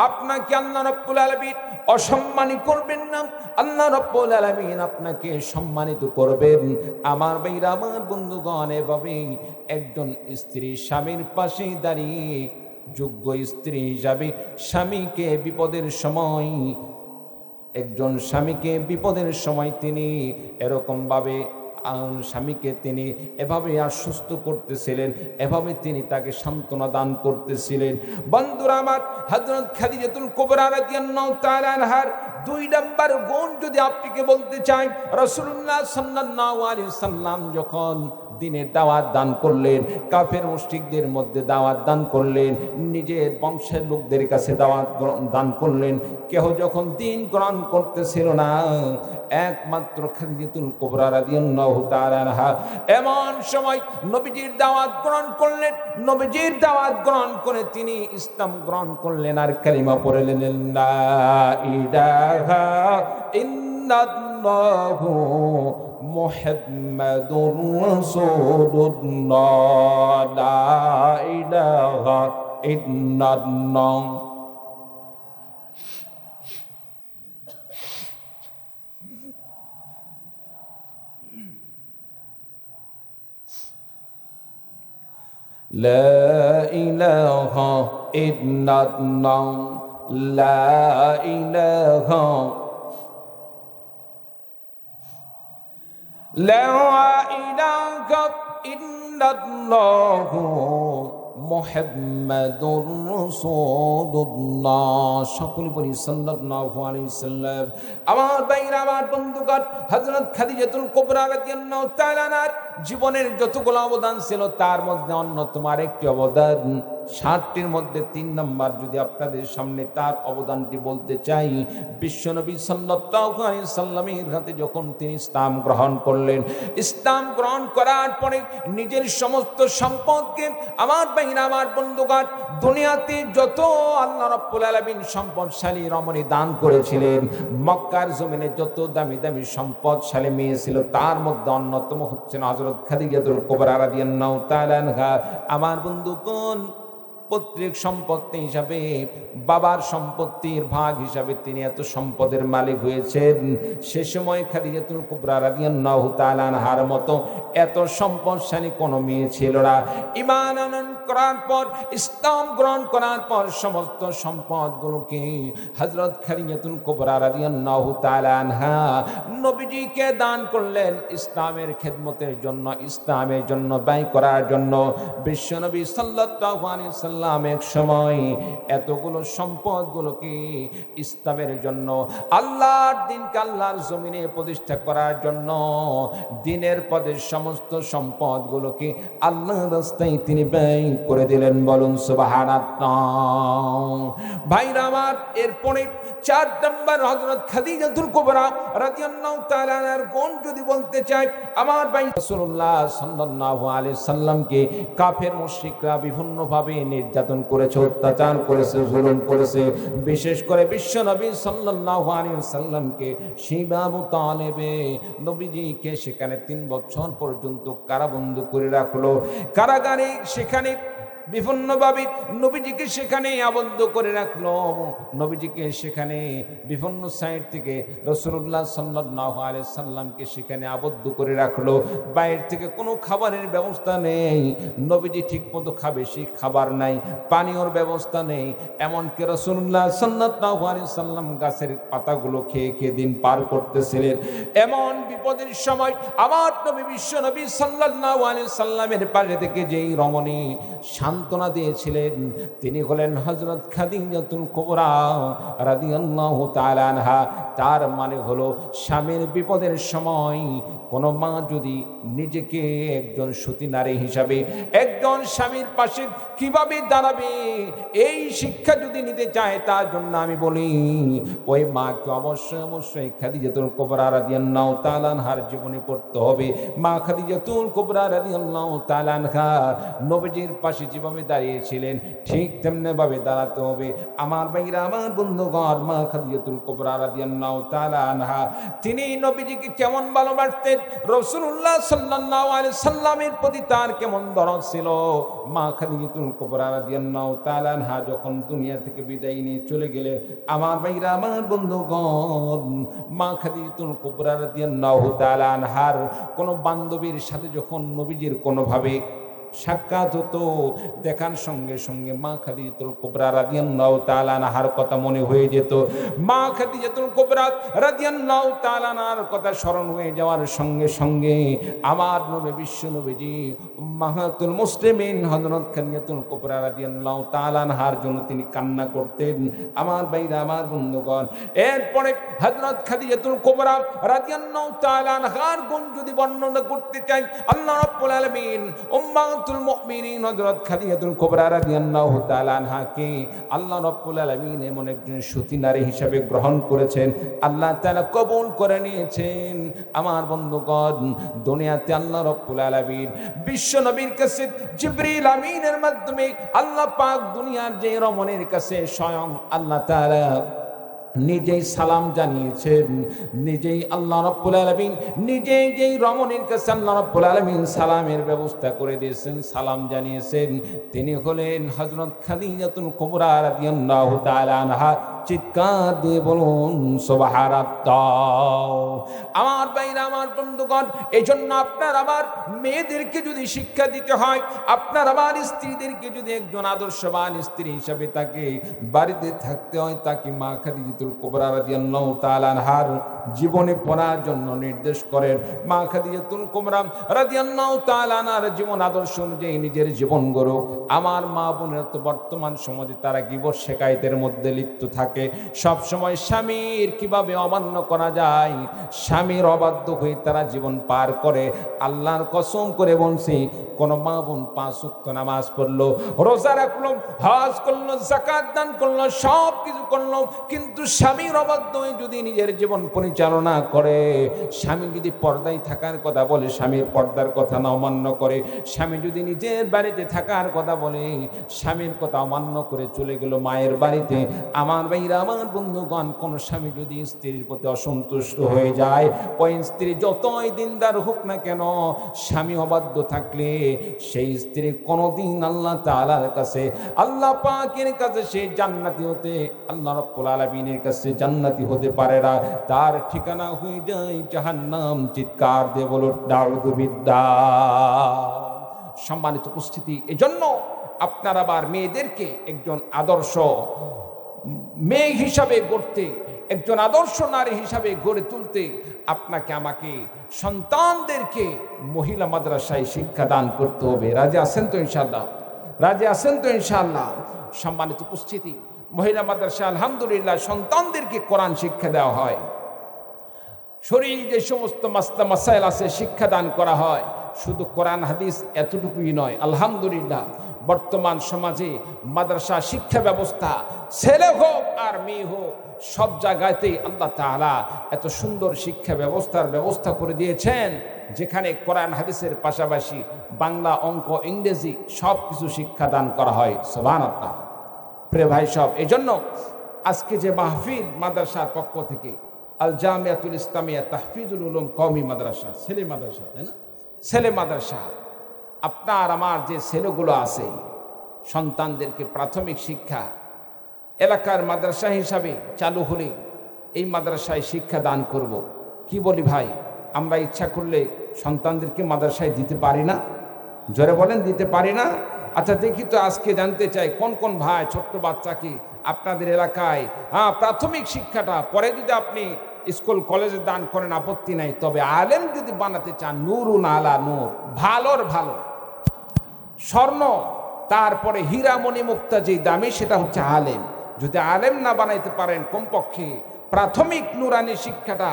আপনাকে আল্লাহ রাব্বুল আলামিন অসম্মানী করবেন না। আল্লাহ রাব্বুল আলামিন আপনাকে সম্মানিত করবেন। আমার ভাইরা, আমার বন্ধুগণ, এভাবে একজন স্ত্রী স্বামীর পাশে দাঁড়িয়ে যোগ্য স্ত্রী হিসাবে স্বামীকে বিপদের সময়, একজন স্বামীকে বিপদের সময় তিনি এরকমভাবে স্বামীকে তিনি এভাবে আশ্বস্ত করতেছিলেন, এভাবে তিনি তাকে সান্ত্বনা দান করতেছিলেন। বন্ধুরা আমার, হযরত খাদিজাতুল কুবরা রাদিয়াল্লাহু তাআলা আনহার 2 নাম্বার গুণ যদি আপনাকে বলতে চাই, রাসূলুল্লাহ সাল্লাল্লাহু আলাইহি সাল্লাম যখন দিনের দাওয়াত দান করলেন, কাফের মুশরিকদের মধ্যে দাওয়াত দান করলেন, নিজের বংশের লোকদের কাছে দাওয়াত দান করলেন, কেহ যখন দিন গ্রহণ করতেছিল না, একমাত্র খাদিজাতুল কুবরা রাদিয়াল্লাহু তাআলা আনহা এমন সময় নবীজির দাওয়াত গ্রহণ করলেন। নবীজির দাওয়াত গ্রহণ করে তিনি ইসলাম গ্রহণ করলেন আর কালিমা পড়লেন, লা ইলাহা ইল্লাল্লাহু মুহাম্মাদুর রাসূলুল্লাহ, লা ইলাহা ইল্লাল্লাহ। لا إله إلا الله لا إله لا إله إلا الله মুহাম্মাদুর রাসূলুল্লাহ। সকলে বলি সাল্লাল্লাহু আলাইহি সাল্লাম। আমার ভাইরা, আমার বন্ধুগণ, হযরত খাদিজাতুল কুবরা রাদিয়াল্লাহু তাআলা আনহার জীবনের যতগুলো অবদান ছিল তার মধ্যে অন্যতম আরেকটি অবদান, 60টির মধ্যে 3 নাম্বার যদি আপনাদের সামনে তার অবদানটি বলতে চাই, বিশ্বনবী সাল্লাল্লাহু আলাইহি সাল্লামের হাতে যখন তিনি ইসলাম গ্রহণ করলেন, ইসলাম গ্রহণ করার পরে নিজের সমস্ত সম্পদকে, আমার ভাইরা, আমার বন্ধুগণ, দুনিয়াতে যত আল্লাহ রাব্বুল আলামিন সম্পদশালী রমণী দান করেছিলেন, মক্কার জমিনে যত দামি দামি সম্পদশালী মেয়ে ছিল তার মধ্যে অন্যতম হচ্ছেন হযরত খাদিজাতুল কুবরা রাদিয়াল্লাহু তাআলা আনহা। আমার বন্ধুগণ, পৈতৃক সম্পত্তি হিসাবে, বাবার সম্পত্তির ভাগ হিসাবে তিনি এত সম্পদের মালিক হয়েছেন। সে সময় খাদিজাতুল কুবরা রাদিয়াল্লাহু তাআলা আনহার মতো এত সম্পদশালী কোনো মেয়ে ছিল না। ঈমান আনয়ন করার পর, ইসলাম গ্রহণ করার পর সমস্ত সম্পদগুলোকে হযরত খাদিজাতুল কুবরা রাদিয়াল্লাহু তাআলা আনহা নবীজিকে দান করলেন ইসলামের খেদমতের জন্য, ইসলামের জন্য ব্যয় করার জন্য। বিশ্বনবী সাল্লাল্লাহু আলাইহি ওয়াসাল্লাম সাল্লাম এক সময় এতগুলো সম্পদগুলোকে ইসলামের জন্য, আল্লাহর দিনকে আল্লাহর জমিনে প্রতিষ্ঠা করার জন্য দিনের পদের সমস্ত সম্পদগুলোকে আল্লাহর রাস্তায় তিনি ব্যয় করে দিলেন। বলুন সুবহানাল্লাহ। ভাইরা আমার, এরপরে 4 নম্বর হযরত খাদিজাতুল কুবরা রাদিয়াল্লাহু তাআলা আনহার গুণ যদি বলতে চাই, আমার ভাই রাসূলুল্লাহ সাল্লাল্লাহু আলাইহি সাল্লামকে কাফের মুশরিকরা বিভিন্নভাবে নির্যাতন করেছে, অত্যাচার করেছে, জুলুম করেছে। বিশেষ করে বিশ্ব নবী সাল্লাল্লাহু আলাইহি সাল্লামকে শিবা আবু তালেবে নবীজিকে সেখানে 3 বছর পর্যন্ত কারাবন্দী করে রাখলো। কারাগারে সেখানে বিভিন্নভাবে নবীজিকে সেখানে আবদ্ধ করে রাখলো। নবীজিকে সেখানে বিভিন্ন সাইড থেকে রাসূলুল্লাহ সাল্লাল্লাহু আলাইহি সাল্লামকে সেখানে আবদ্ধ করে রাখলো। বাইরে থেকে কোনো খাবারের ব্যবস্থা নেই, নবীজি ঠিকমতো খাবে সেই খাবার নাই, পানীয়র ব্যবস্থা নেই। এমনকি রাসূলুল্লাহ সাল্লাল্লাহু আলাইহি সাল্লাম গাছের পাতাগুলো খেয়ে খেয়ে দিন পার করতেছিলেন। এমন বিপদের সময় আমার নবী বিশ্ব নবী সাল্লাল্লাহু আলাইহি সাল্লামের পাশে থেকে যেই রমণী সান্ত্বনা দিয়েছিলেন তিনি হলেন হযরত খাদিজাতুল কুবরা রাদিয়াল্লাহু তাআলা আনহা। তার মানে হলো স্বামীর বিপদের সময় কোনো মা যদি নিজেকে একজন সতী নারী হিসাবে একজন স্বামীর পাশে কিভাবে দাঁড়াবে এই শিক্ষা যদি নিতে চায়, তার জন্য আমি বলি ওই মাকে অবশ্যই খাদিজাতুল কুবরা রাদিয়াল্লাহু তাআলা আনহার জীবনে পড়তে হবে। মা খাদিজাতুল কুবরা রাদিয়াল্লাহু তাআলা আনহা নবীজির পাশে যেভাবে দাঁড়িয়েছিলেন ঠিক তেমনি ভাবে দাঁড়াতে হবে। আমার ভাইরা, আমার বন্ধুগণ, মা খাদিজাতুল কুবরা রাদিয়াল্লাহু তাআলা আনহা তিনি নবীজিকে কেমন ভালোবাসতেন, রাসূলুল্লাহ সাল্লাল্লাহু আলাইহি সাল্লামের প্রতি তার কেমন দরদ ছিল। মা খাদিজাতুল কুবরা রাদিয়াল্লাহু তাআলা আনহা যখন দুনিয়া থেকে বিদায় নিয়ে চলে গেলেন, আমার ভাইরা, আমার বন্ধুগণ, মা খাদিজাতুল কুবরা রাদিয়াল্লাহু তাআলা আনহার কোন বান্ধবীর সাথে যখন নবীজির কোনোভাবে সাক্ষাৎ হতো, দেখার সঙ্গে সঙ্গে মা খাদিজাতুল কুবরা রাদিয়াল্লাহু তাআলা আনহার কথা মনে হয়ে যেত। মা খাদিজাতুল কুবরা রাদিয়াল্লাহু তাআলা আনহার কথা স্মরণ হয়ে যাওয়ার সঙ্গে সঙ্গে আমার নবী বিশ্ব নবীজি উম্মাহাতুল মুসলিমিন হযরত খাদিজাতুল কুবরা রাদিয়াল্লাহু তাআলা আনহার জন্য তিনি কান্না করতেন। আমার ভাইরা, আমার বন্ধুগণ, এরপরে হযরত খাদিজাতুল কুবরা রাদিয়াল্লাহু তাআলা আনহার গুণ যদি বর্ণনা করতে চাই, আল্লাহ রাব্বুল আলামিন উম্মাতুল মুমিনিন হযরত খাদিজাতুল কুবরা রাদিয়াল্লাহু তাআলা আনহাকে আল্লাহ রাব্বুল আলামিন এমন একজন সতী নারী হিসেবে গ্রহণ করেছেন, আল্লাহ তাআলা কবুল করে নিয়েছেন। আমার বন্ধুগণ, দুনিয়াতে আল্লাহ রাব্বুল আলামিন বিশ্ব নবীর কাছে জিবরিল আমিনের মাধ্যমে আল্লাহ পাক দুনিয়ার যে রমণের কাছে স্বয়ং আল্লাহ তাআলা নিজেই সালাম জানিয়েছেন। নিজেই আল্লাহ রাব্বুল আলামিন নিজেই যেই রমণীর কাছে আল্লাহ রাব্বুল আলামিন সালামের ব্যবস্থা করে দিয়েছেন, সালাম জানিয়েছেন, তিনি হলেন হযরত খাদিজাতুল কুবরা রাদিয়াল্লাহু তাআলা আনহা। চিৎকার দিয়ে বলুন সুবহানাল্লাহ। আমার ভাইরা, আমার বন্ধুগণ, এই জন্য আপনার আমার মেয়েদেরকে যদি শিক্ষা দিতে হয়, আপনার আমার স্ত্রীদেরকে যদি একজন আদর্শবান স্ত্রী হিসাবে তাকে বাড়িতে থাকতে হয়, তাকে মা খাদিজাতুল কুবরা রাদিয়াল্লাহু তাআলা আনহার জীবনে পড়ার জন্য নির্দেশ করেন। মা খাদিজাতুল কুবরা রাদিয়াল্লাহু তাআলা আনহার জীবন আদর্শ অনুযায়ী নিজের জীবন গড়ো। আমার মা বোনেরা তো বর্তমান সমাজে তারা গীবত শেখায়তের মধ্যে লিপ্ত থাকে। সব সময় স্বামীর কিভাবে অমান্য করা যায়, স্বামীর অবাধ্য হয়ে তারা জীবন পার করে। আল্লাহর কসম করে বলছি, কোন মা বোন 5 ওয়াক্ত নামাজ পড়লো, রোজা রাখলো, হজ করলো, যাকাত দান করলো, সব কিছু করলো, কিন্তু স্বামীর অবাধ্য হয়ে যদি নিজের জীবন পরিচালনা করে, স্বামী যদি পর্দায় থাকার কথা বলে স্বামীর পর্দার কথা না অমান্য করে, স্বামী যদি নিজের বাড়িতে থাকার কথা বলে স্বামীর কথা অমান্য করে চলে গেল মায়ের বাড়িতে, আমার ভাইরা, আমার বন্ধুগণ, কোন স্বামী যদি স্ত্রীর প্রতি অসন্তুষ্ট হয়ে যায়, ওই স্ত্রী যতই দিনদার হোক না কেন, স্বামী অবাধ্য থাকলে সেই স্ত্রী কোনদিন আল্লাহ তাআলার কাছে, আল্লাহ পাকের কাছে সে জান্নাতি হতে, আল্লাহ রাব্বুল আলামিনের কাছে জান্নাতি হতে পারে না, তার ঠিকানা হয়ে যায় জাহান্নাম। চিৎকার দিয়ে বলো নাউযু বিল্লাহ। সম্মানিত উপস্থিতি, এজন্য আপনার আবার মেয়েদেরকে একজন আদর্শ মেয়ে হিসাবে গড়তে, একজন আদর্শ নারী হিসাবে গড়ে তুলতে আপনাকে আমাকে সন্তানদেরকে মহিলা মাদ্রাসায় শিক্ষা দান করতে হবে। রাজি আছেন তো ইনশাআল্লাহ? রাজি আছেন তো ইনশাআল্লাহ? সম্মানিত উপস্থিতি, মহিলা মাদ্রাসা আলহামদুলিল্লাহ সন্তানদেরকে কোরআন শিক্ষা দেওয়া হয়। শরীর যে সমস্ত মাসলা মাসাইল আছে শিক্ষাদান করা হয়। শুধু কোরআন হাদিস এতটুকুই নয়, আলহামদুলিল্লাহ বর্তমান সমাজে মাদ্রাসা শিক্ষা ব্যবস্থা ছেলে হোক আর মেয়ে হোক সব জায়গাতেই আল্লাহ তাআলা এত সুন্দর শিক্ষা ব্যবস্থা করে দিয়েছেন, যেখানে কোরআন হাদিসের পাশাপাশি বাংলা, অঙ্ক, ইংরেজি সব কিছু শিক্ষাদান করা হয়। সুবহানাল্লাহ। প্রিয় ভাই সব, এই জন্য আজকে যে মাহফিল মাদ্রাসার পক্ষ থেকে আল জামিয়াতুল ইসলামিয়া তাহফিজুল উলুম কওমি মাদ্রাসা, ছেলে মাদ্রাসা, তাই না? ছেলে মাদ্রাসা, আপনার আমার যে ছেলেগুলো আছে সন্তানদেরকে প্রাথমিক শিক্ষা এলাকার মাদ্রাসা হিসাবে চালু হলে এই মাদ্রাসায় শিক্ষা দান করব। কি বলি ভাই, আমরা ইচ্ছা করলে সন্তানদেরকে মাদ্রাসায় দিতে পারি না? জোরে বলেন, দিতে পারি না? আচ্ছা দেখি তো, আজকে জানতে চাই কোন কোন ভাই ছোট্ট বাচ্চাকে আপনাদের এলাকায় প্রাথমিক শিক্ষাটা, পরে যদি আপনি স্কুল কলেজে দান করেন আপত্তি নাই, তবে আলেম যদি বানাতে চান, নূরুন আলা নূর, ভালোর ভালো স্বর্ণ, তারপরে হীরামণি মুক্তা যেই দামি সেটা হচ্ছে আলেম। যদি আলেম না বানাইতে পারেন, কমপক্ষে প্রাথমিক নুরানি শিক্ষাটা,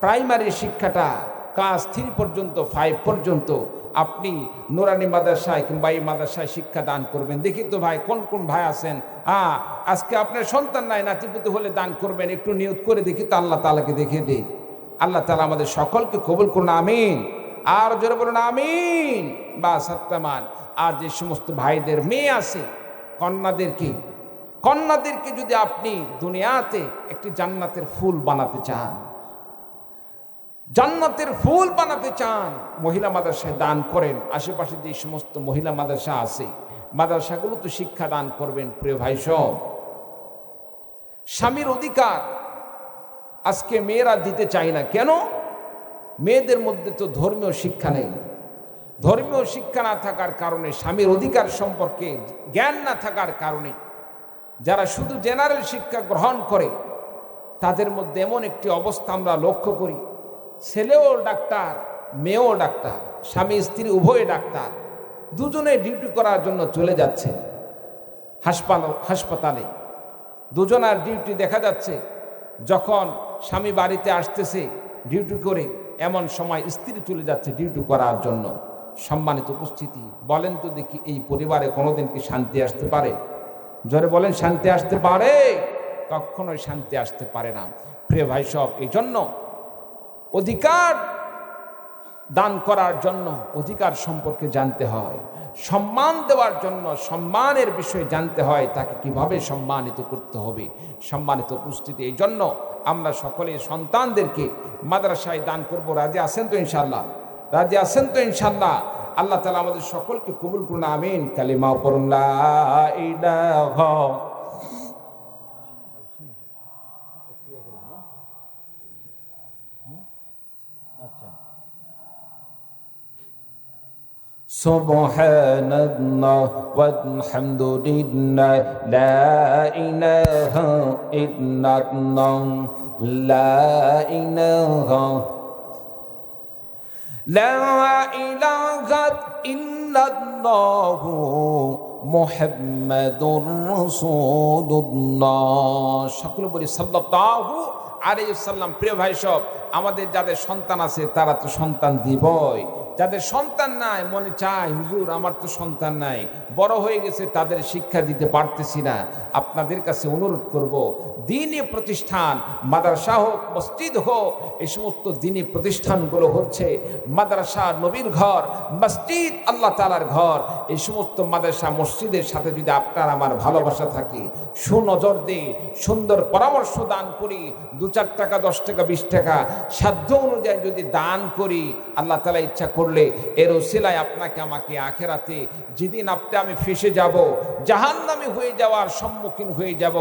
প্রাইমারি শিক্ষাটা ক্লাস 3 পর্যন্ত, 5 পর্যন্ত আপনি নুরানি মাদ্রাসায় কিংবা এই মাদ্রাসায় শিক্ষা দান করবেন। দেখি তো ভাই কোন কোন ভাই আছেন আজকে আপনার সন্তান নাই, নাতিপুতি হলে দান করবেন, একটু নিয়ত করে দেখি তো, আল্লাহ তাআলাকে দেখে দেই। আল্লাহ তাআলা আমাদের সকলকে কবুল করুন, আমিন। আর জোরে বলুন আমিন। বা সত্যামান। আর যে সমস্ত ভাইদের মেয়ে আছে, কন্যাদেরকে যদি আপনি দুনিয়াতে একটি জান্নাতের ফুল বানাতে চান, জান্নাতের ফুল বানাতে চান, মহিলা মাদ্রাসায় দান করেন। আশেপাশে যে সমস্ত মহিলা মাদ্রাসা আছে, মাদ্রাসাগুলো তো শিক্ষা দান করবেন। প্রিয় ভাই সব, স্বামীর অধিকার আজকে মেয়েরা দিতে চায় না কেন? মেয়েদের মধ্যে তো ধর্মীয় শিক্ষা নেই। ধর্মীয় শিক্ষা না থাকার কারণে, স্বামীর অধিকার সম্পর্কে জ্ঞান না থাকার কারণে যারা শুধু জেনারেল শিক্ষা গ্রহণ করে, তাদের মধ্যে এমন একটি অবস্থা আমরা লক্ষ্য করি, ছেলেও ডাক্তার, মেয়েও ডাক্তার, স্বামী স্ত্রী উভয়ে ডাক্তার, দুজনে ডিউটি করার জন্য চলে যাচ্ছে হাসপাতালে। দুজনার ডিউটি দেখা যাচ্ছে, যখন স্বামী বাড়িতে আসতেছে ডিউটি করে, এমন সময় স্ত্রী চলে যাচ্ছে ডিউটি করার জন্য। সম্মানিত উপস্থিতি, বলেন তো দেখি, এই পরিবারে কোনোদিন কি শান্তি আসতে পারে? জোরে বলেন, শান্তি আসতে পারে? কখনোই শান্তি আসতে পারে না। প্রিয় ভাই সব, এই জন্য অধিকার দান করার জন্য অধিকার সম্পর্কে জানতে হয়, সম্মান দেওয়ার জন্য সম্মানের বিষয়ে জানতে হয়, তাকে কিভাবে সম্মানিত করতে হবে। সম্মানিত উপস্থিতি, এই জন্য আমরা সকলে সন্তানদেরকে মাদ্রাসায় দান করব। রাজি আছেন তো ইনশাল্লাহ? রাজি আছেন তো ইনশাল্লাহ? আল্লাহ তাআলা আমাদের সকলকে কবুল করুন, আমিন। কালিমা পড়ুন, লা ইলাহা সুবহানাল্লাহ ওয়ালহামদুলিল্লাহ লা ইলাহা ইল্লাল্লাহ লা ইলাহা ইল্লাল্লাহ মুহাম্মাদুর রাসূলুল্লাহ। সকলে বলি সাল্লাল্লাহু আলাইহি ওয়াসাল্লাম। প্রিয় ভাই সব, আমাদের যাদের সন্তান আছে তারা তো সন্তান দিবই, যাদের সন্তান নাই মনে চায়, হুজুর আমার তো সন্তান নাই, বড় হয়ে গেছে, তাদের শিক্ষা দিতে পারতেছি না। আপনাদের কাছে অনুরোধ করব, দ্বীনি প্রতিষ্ঠান, মাদ্রাসা হোক, মসজিদ হোক, এই সমস্ত দ্বীনি প্রতিষ্ঠানগুলো হচ্ছে মাদ্রাসা নবীর ঘর, মসজিদ আল্লাহ তাআলার ঘর। এই সমস্ত মাদ্রাসা মসজিদের সাথে যদি আপনার আমার ভালোবাসা থাকে, সুনজর দিয়ে সুন্দর পরামর্শ দান করি, 2-4 টাকা, 10 টাকা, 20 টাকা সাধ্য অনুযায়ী যদি দান করি, আল্লাহ তাআলা ইচ্ছা করলে এর ওসিলায় আপনাকে আমাকে আখেরাতে যেদিন আমি ফেসে যাব, জাহান্নামী হয়ে যাওয়ার সম্মুখীন হয়ে যাব,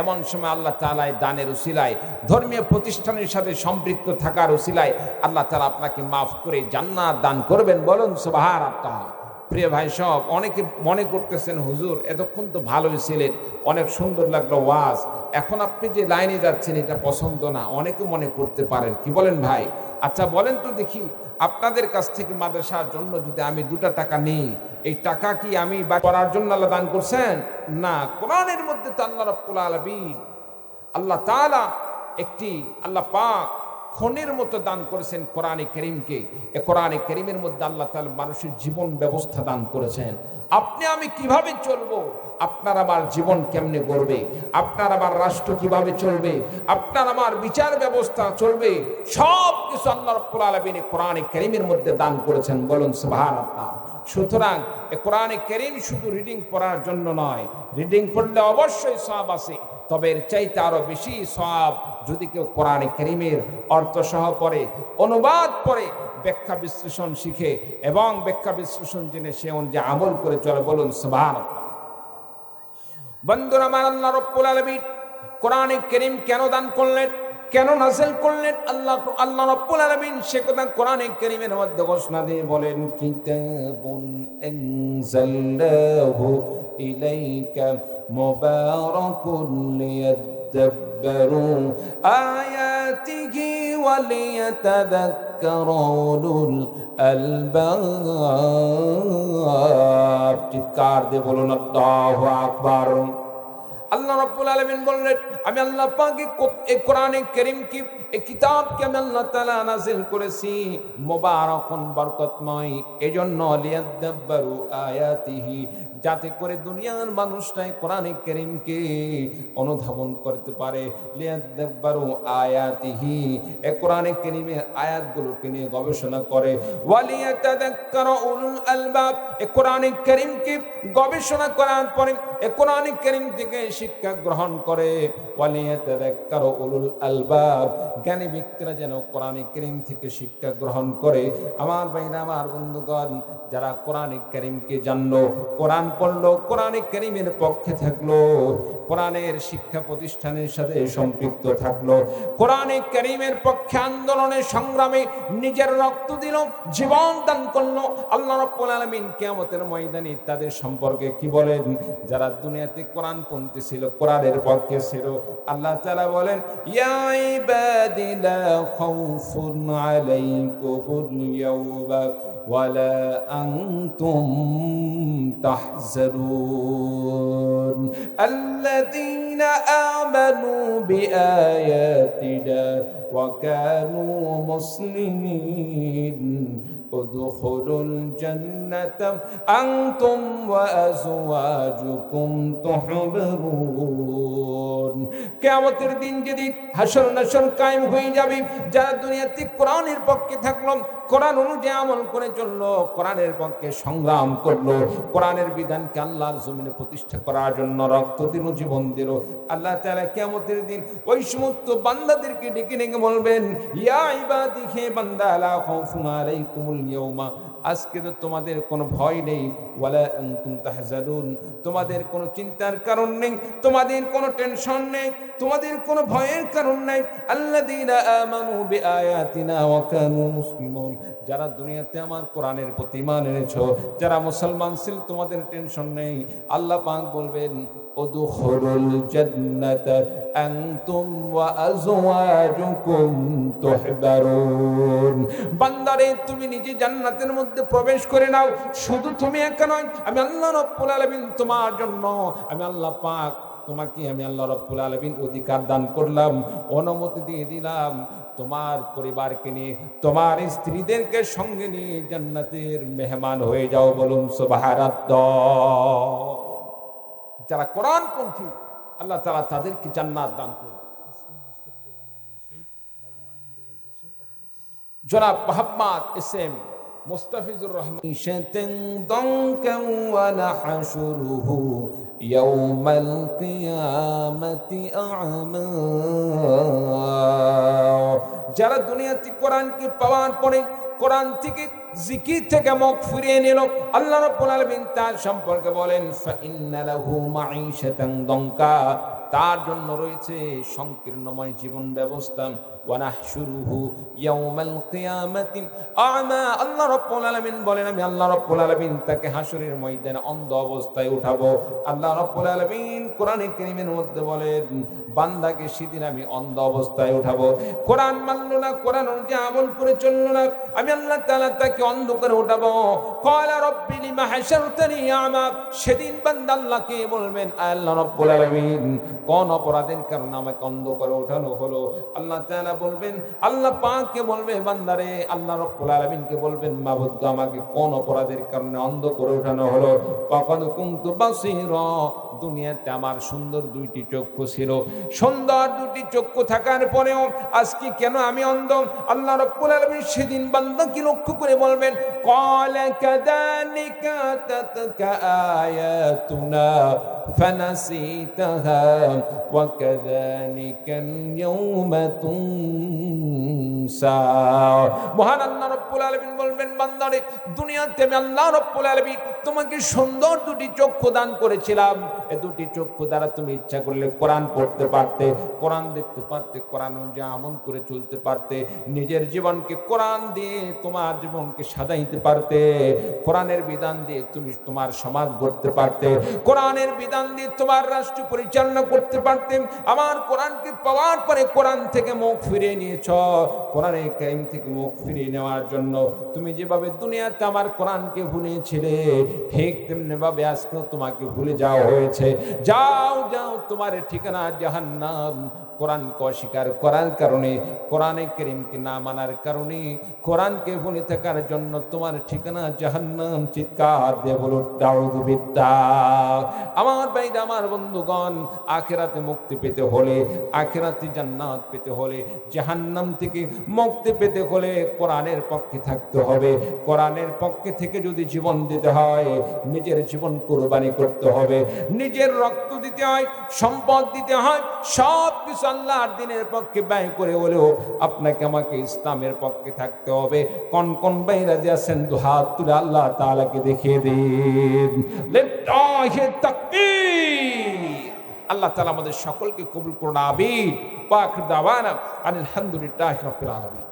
এমন সময় আল্লাহ তাআলা দানের ওসিলায়, ধর্মীয় প্রতিষ্ঠানের সাথে সম্পৃক্ত থাকার ওসিলায় আল্লাহ তাআলা আপনাকে মাফ করে জান্নাত দান করবেন। বলুন সুবহানাল্লাহ। প্রিয় ভাই সব, অনেকে মনে করতেছেন হুজুর এতক্ষণ তো ভালোই ছিলেন, অনেক সুন্দর লাগলো ওয়াজ, এখন আপনি যে লাইনে যাচ্ছেন এটা পছন্দ না, অনেকে মনে করতে পারেন। কি বলেন ভাই? আচ্ছা বলেন তো দেখি, আপনাদের কাছ থেকে মাদ্রাসার জন্য যদি আমি 2টা টাকা নিই, এই টাকা কি আমি করার জন্য আল্লাহ দান করছেন? না, কোরআনের মধ্যে তো আল্লাহ রাব্বুল আলামিন, আল্লাহ তাআলা একটি, আল্লাহ পাক খনির মতো দান করেছেন কোরআনে কারীমকে। এই কোরআনে কারীমের মধ্যে আল্লাহ তাআলা মানুষের জীবন ব্যবস্থা দান করেছেন। আপনি আমি কিভাবে চলবো, আপনার আমার জীবন কেমনে গড়বে, আপনার আমার রাষ্ট্র কিভাবে চলবে, আপনার আমার বিচার ব্যবস্থা চলবে, সব কিছু আল্লাহ রাব্বুল আলামিন কোরআনে কারীমের মধ্যে দান করেছেন। বলুন সুবহানাল্লাহ। সুতরাং এই কোরআনে কারীম শুধু রিডিং পড়ার জন্য নয়, রিডিং পড়লে অবশ্যই সওয়াব আছে, তবে এর চাইতে আরো বেশি সওয়াব যদি কেউ কোরআনে কারীমের অর্থ সহ পড়ে, অনুবাদ পড়ে, ব্যাখ্যা বিশ্লেষণ শিখে এবং ব্যাখ্যা বিশ্লেষণ জেনে সে অনুযায়ী আমল করে চলে। বলুন সুবহানাল্লাহ। বন্ধুরা আমার, আল্লাহ রাব্বুল আলামিন কোরআনে কারীম কেন দান করলেন, কেন নাযিল করলেন, আল্লাহ রাব্বুল আলামিন সে কথা কোরআনে কারীমের মধ্যে ঘোষণা দিয়ে বলেন, কিতাবুন আনজালনাহু ইলাইকা মুবারাকুন লিয়াদাব্বারু আয়াতিহি ওয়া লিয়াতাযাক্কারা উলুল আলবাব। চিৎকার দিয়ে বলুন আল্লাহু আকবার। আল্লাহ রাব্বুল আলামিন বললেন, আমি আল্লাহ পাক এই কোরআনে কারীমকে, এই কিতাবকে আমি আল্লাহ তাআলা নাযিল করেছি মুবারাকুন, বরকতময়, এজন্য লিয়াদাব্বারু আয়াতিহি, যাতে করে দুনিয়ার মানুষরাই কোরআনে কারীমকে অনুধাবন করতে পারে। লিয়াদাব্বারু আয়াতিহি, এই কোরআনে কারীমের আয়াতগুলোকে নিয়ে গবেষণা করে। ওয়ালিয়াতাযাক্কারা উলুল আলবাব, এই কোরআনে কারীমকে গবেষণা করার পরে এই কোরআনে কারীম থেকে শিক্ষা গ্রহণ করে। ওয়ালিয়াতাযাক্কারা উলুল আলবাব, জ্ঞানী ব্যক্তিরা যেন কোরআনে কারীম থেকে শিক্ষা গ্রহণ করে। আমার ভাইরা, আমার বন্ধুগণ, যারা কোরআনে কারীমকে জানলো, কোরআন পড়লো, কোরআনে কারীমের পক্ষে থাকলো, কোরআনের শিক্ষা প্রতিষ্ঠানের সাথে সম্পৃক্ত থাকলো, কোরআনে কারীমের পক্ষে আন্দোলনে সংগ্রামে নিজের রক্ত দিল, জীবন দান করলো, আল্লাহ রাব্বুল আলামিন কিয়ামতের ময়দানে তাদের সম্পর্কে কি বলেন? যারা দুনিয়াতে কোরআন পন্থী ছিল, কোরআনের পক্ষে ছিল, আল্লাহ তাআলা বলেন, ইয়া ইবাদি লা খাউফুন আলাইকুমুল ইয়াওমা ওয়ালা আনতুম তাহজানুন আল্লাযীনা আমানু বিআয়াতিনা ওয়া কানু মুসলিমিন উদখুলুল জান্নাতা আনতুম ওয়া আজওয়াজুকুম তুহবারুন। কিয়ামতের দিন যেদিন হাসর নাসর কায়েম হয়ে যাবে, যারা দুনিয়াতে কোরআনের পক্ষে থাকলো, কোরআন অনুযায়ী আমল করে চললো, কোরআনের পক্ষে সংগ্রাম করলো, কোরআনের বিধানকে আল্লাহর জমিনে প্রতিষ্ঠা করার জন্য রক্ত দিল, জীবন দিল, আল্লাহ তাআলা কিয়ামতের দিন ওই সমস্ত বান্দাদেরকে ডেকে ডেকে বলবেন, ইয়া ইবাদি, হে বান্দা, লা খাউফুন আলাইকুমুল ইয়াওমা, আজকে তো তোমাদের কোনো ভয় নেই, ওয়ালা আনতুম তাহজানুন, তোমাদের কোনো চিন্তার কারণ নেই, তোমাদের কোনো টেনশন নেই, তোমাদের কোনো ভয়ের কারণ নাই। আল্লাযীনা আমানু বিআয়াতিনা ওয়া কানু মুসলিমুন, যারা দুনিয়াতে আমার কোরআনের প্রতি ঈমান এনেছো, যারা মুসলমান ছিল, তোমাদের টেনশন নেই। আল্লাহ পাক বলবেন, উদখুলুল জান্নাতা আনতুম ওয়া আজওয়াজুকুম তুহবারুন। বান্দারে, তুমি নিজে জান্নাতের মধ্যে প্রবেশ করে নাও। শুধু তুমি একা নয়, আমি আল্লাহ রাব্বুল আলামিন তোমার জন্য, আমি আল্লাহ পাক তোমাকে, আমি আল্লাহ রাব্বুল আলামিন অধিকার দান করলাম, অনুমতি দিয়ে দিলাম, তোমার পরিবারকে নিয়ে, তোমার স্ত্রীদেরকে সঙ্গে নিয়ে জান্নাতের মেহমান হয়ে যাও। বলুন সুবহানাল্লাহ। যারা কোরআনপন্থী, আল্লাহ তাআলা তাদেরকে জান্নাত দান করবে। জনাব মোহাম্মদ এসএম মুস্তাফিজুর রহমান, শাতান দানকান ওয়া নাহশুরুহু ইয়াওমাল কিয়ামাতি আ'মা। যারা দুনিয়াতে কোরআনকে পাওয়ার পরে, কোরআন থেকে জিকির থেকে মুখ ফিরিয়ে নিল, আল্লাহ রাব্বুল আলামিন তার সম্পর্কে বলেন ফাইন্না লাহু মাঈশাতান দঙ্কা, তার জন্য রয়েছে সংকীর্ণময় জীবন ব্যবস্থা। ওয়া নাহশুরুহু ইয়াউমাল কিয়ামাতি আ'মা, আল্লাহ রাব্বুল আলামিন বলেন আমি আল্লাহ রাব্বুল আলামিন তাকে হাসরের ময়দানে অন্ধ অবস্থায় উঠাবো। আল্লাহ রাব্বুল আলামিন কোরআনে কারীমের মধ্যে বলেন বান্দাকে সেদিন আমি অন্ধ অবস্থায় উঠাবো। কোরআন মানলো না, কোরআন অনুযায়ী আমল করে চললো না, আমি আল্লাহ তাআলা তাকে অন্ধ করে উঠাবো। ক্বালা রাব্বি লিমা হাশারতানি আ'মা, সেদিন বান্দা আল্লাহকে বলবেন আল্লাহ রাব্বুল আলামিন কোন অপরাধের কারণে আমাকে অন্ধ করে ওঠানো হলো? আল্লাহ তাআলা বলবেন, আল্লাহ পাককে বলবে বান্দারে, আল্লাহ রাব্বুল আলামিনকে বলবেন মাবুদ আমাকে কোন অপরাধের কারণে অন্ধ করে ওঠানো হলো? ফাকাদ কুনতু বাসীরা, দুনিয়াতে আমার সুন্দর দুইটি চক্ষু ছিল, সুন্দর দুটি চক্ষু থাকার পরেও আজকে কেন আমি অন্ধ? আল্লাহ রাব্বুল আলামিন সেদিন বান্দাকে লক্ষ্য করে বলবেন ক্বালা কাযালিকা তাতকা আয়াতুনা ফানাসিতাহা ওয়া কাযালিকাল ইয়াউমা তুনসা। মহান আল্লাহ রাব্বুল আলামিন বলবেন বান্দারে, দুনিয়াতে আমি আল্লাহ রাব্বুল আলামিন তোমাকে সুন্দর দুটি চক্ষু দান করেছিলাম, এই দুটি চক্ষু দ্বারা তুমি ইচ্ছা করলে কোরআন পড়তে পারতে, কোরআন দেখতে পারতে, কোরআন অনুযায়ী আমল করে চলতে পারতে, নিজের জীবনকে কোরআন দিয়ে তোমার জীবনকে সাজাইতে পারতে, কোরআনের বিধান দিয়ে তুমি তোমার সমাজ গড়তে পারতে, কোরআনের বিধান দিয়ে তোমার রাষ্ট্র পরিচালনা করতে পারতে। আমার কোরআনকে পাওয়ার পরে কোরআন থেকে মুখ ফিরিয়ে নিয়েছ, কোরআনের কারীম থেকে মুখ ফিরিয়ে নেওয়ার জন্য তুমি যেভাবে দুনিয়াতে আমার কোরআনকে ভুলেছিলে, ঠিক তেমনি ভাবে আজকেও তোমাকে ভুলে যাওয়া হয়েছে। যাও যাও, তোমার ঠিকানা জাহান্নাম। কোরআনকে অস্বীকার করার কারণে, কোরআনে কারীমকে না মানার কারণে, কোরআনকে ভুলে থাকার জন্য তোমার ঠিকানা জাহান্নাম। চিৎকার দিয়ে বলুন আউযু বিল্লাহ। আমার ভাইরা, আমার বন্ধুগণ, আখিরাতে মুক্তি পেতে হলে, আখিরাতে জান্নাত পেতে হলে, জাহান্নাম থেকে মুক্তি পেতে হলে কোরআনের পক্ষে থাকতে হবে। কোরআনের পক্ষে থেকে যদি জীবন দিতে হয়, নিজের জীবন কুরবানি করতে হবে, নিজের রক্ত দিতে হয়, সম্পদ দিতে হয়, সব কিছু আল্লাহর দ্বীনের পক্ষে ব্যয় করে হলেও আপনাকে আমাকে ইসলামের পক্ষে থাকতে হবে। কোন কোন ভাইরা যে আছেন দুহাত তুলে আল্লাহ তাআলাকে দেখিয়ে দিন লিল্লাহি তাকবীর। আল্লাহ তাআলা আমাদের সকলকে কবুল করুন, আমিন। ওয়া আখির দাওয়ানা আলহামদুলিল্লাহি রাব্বিল আলামিন।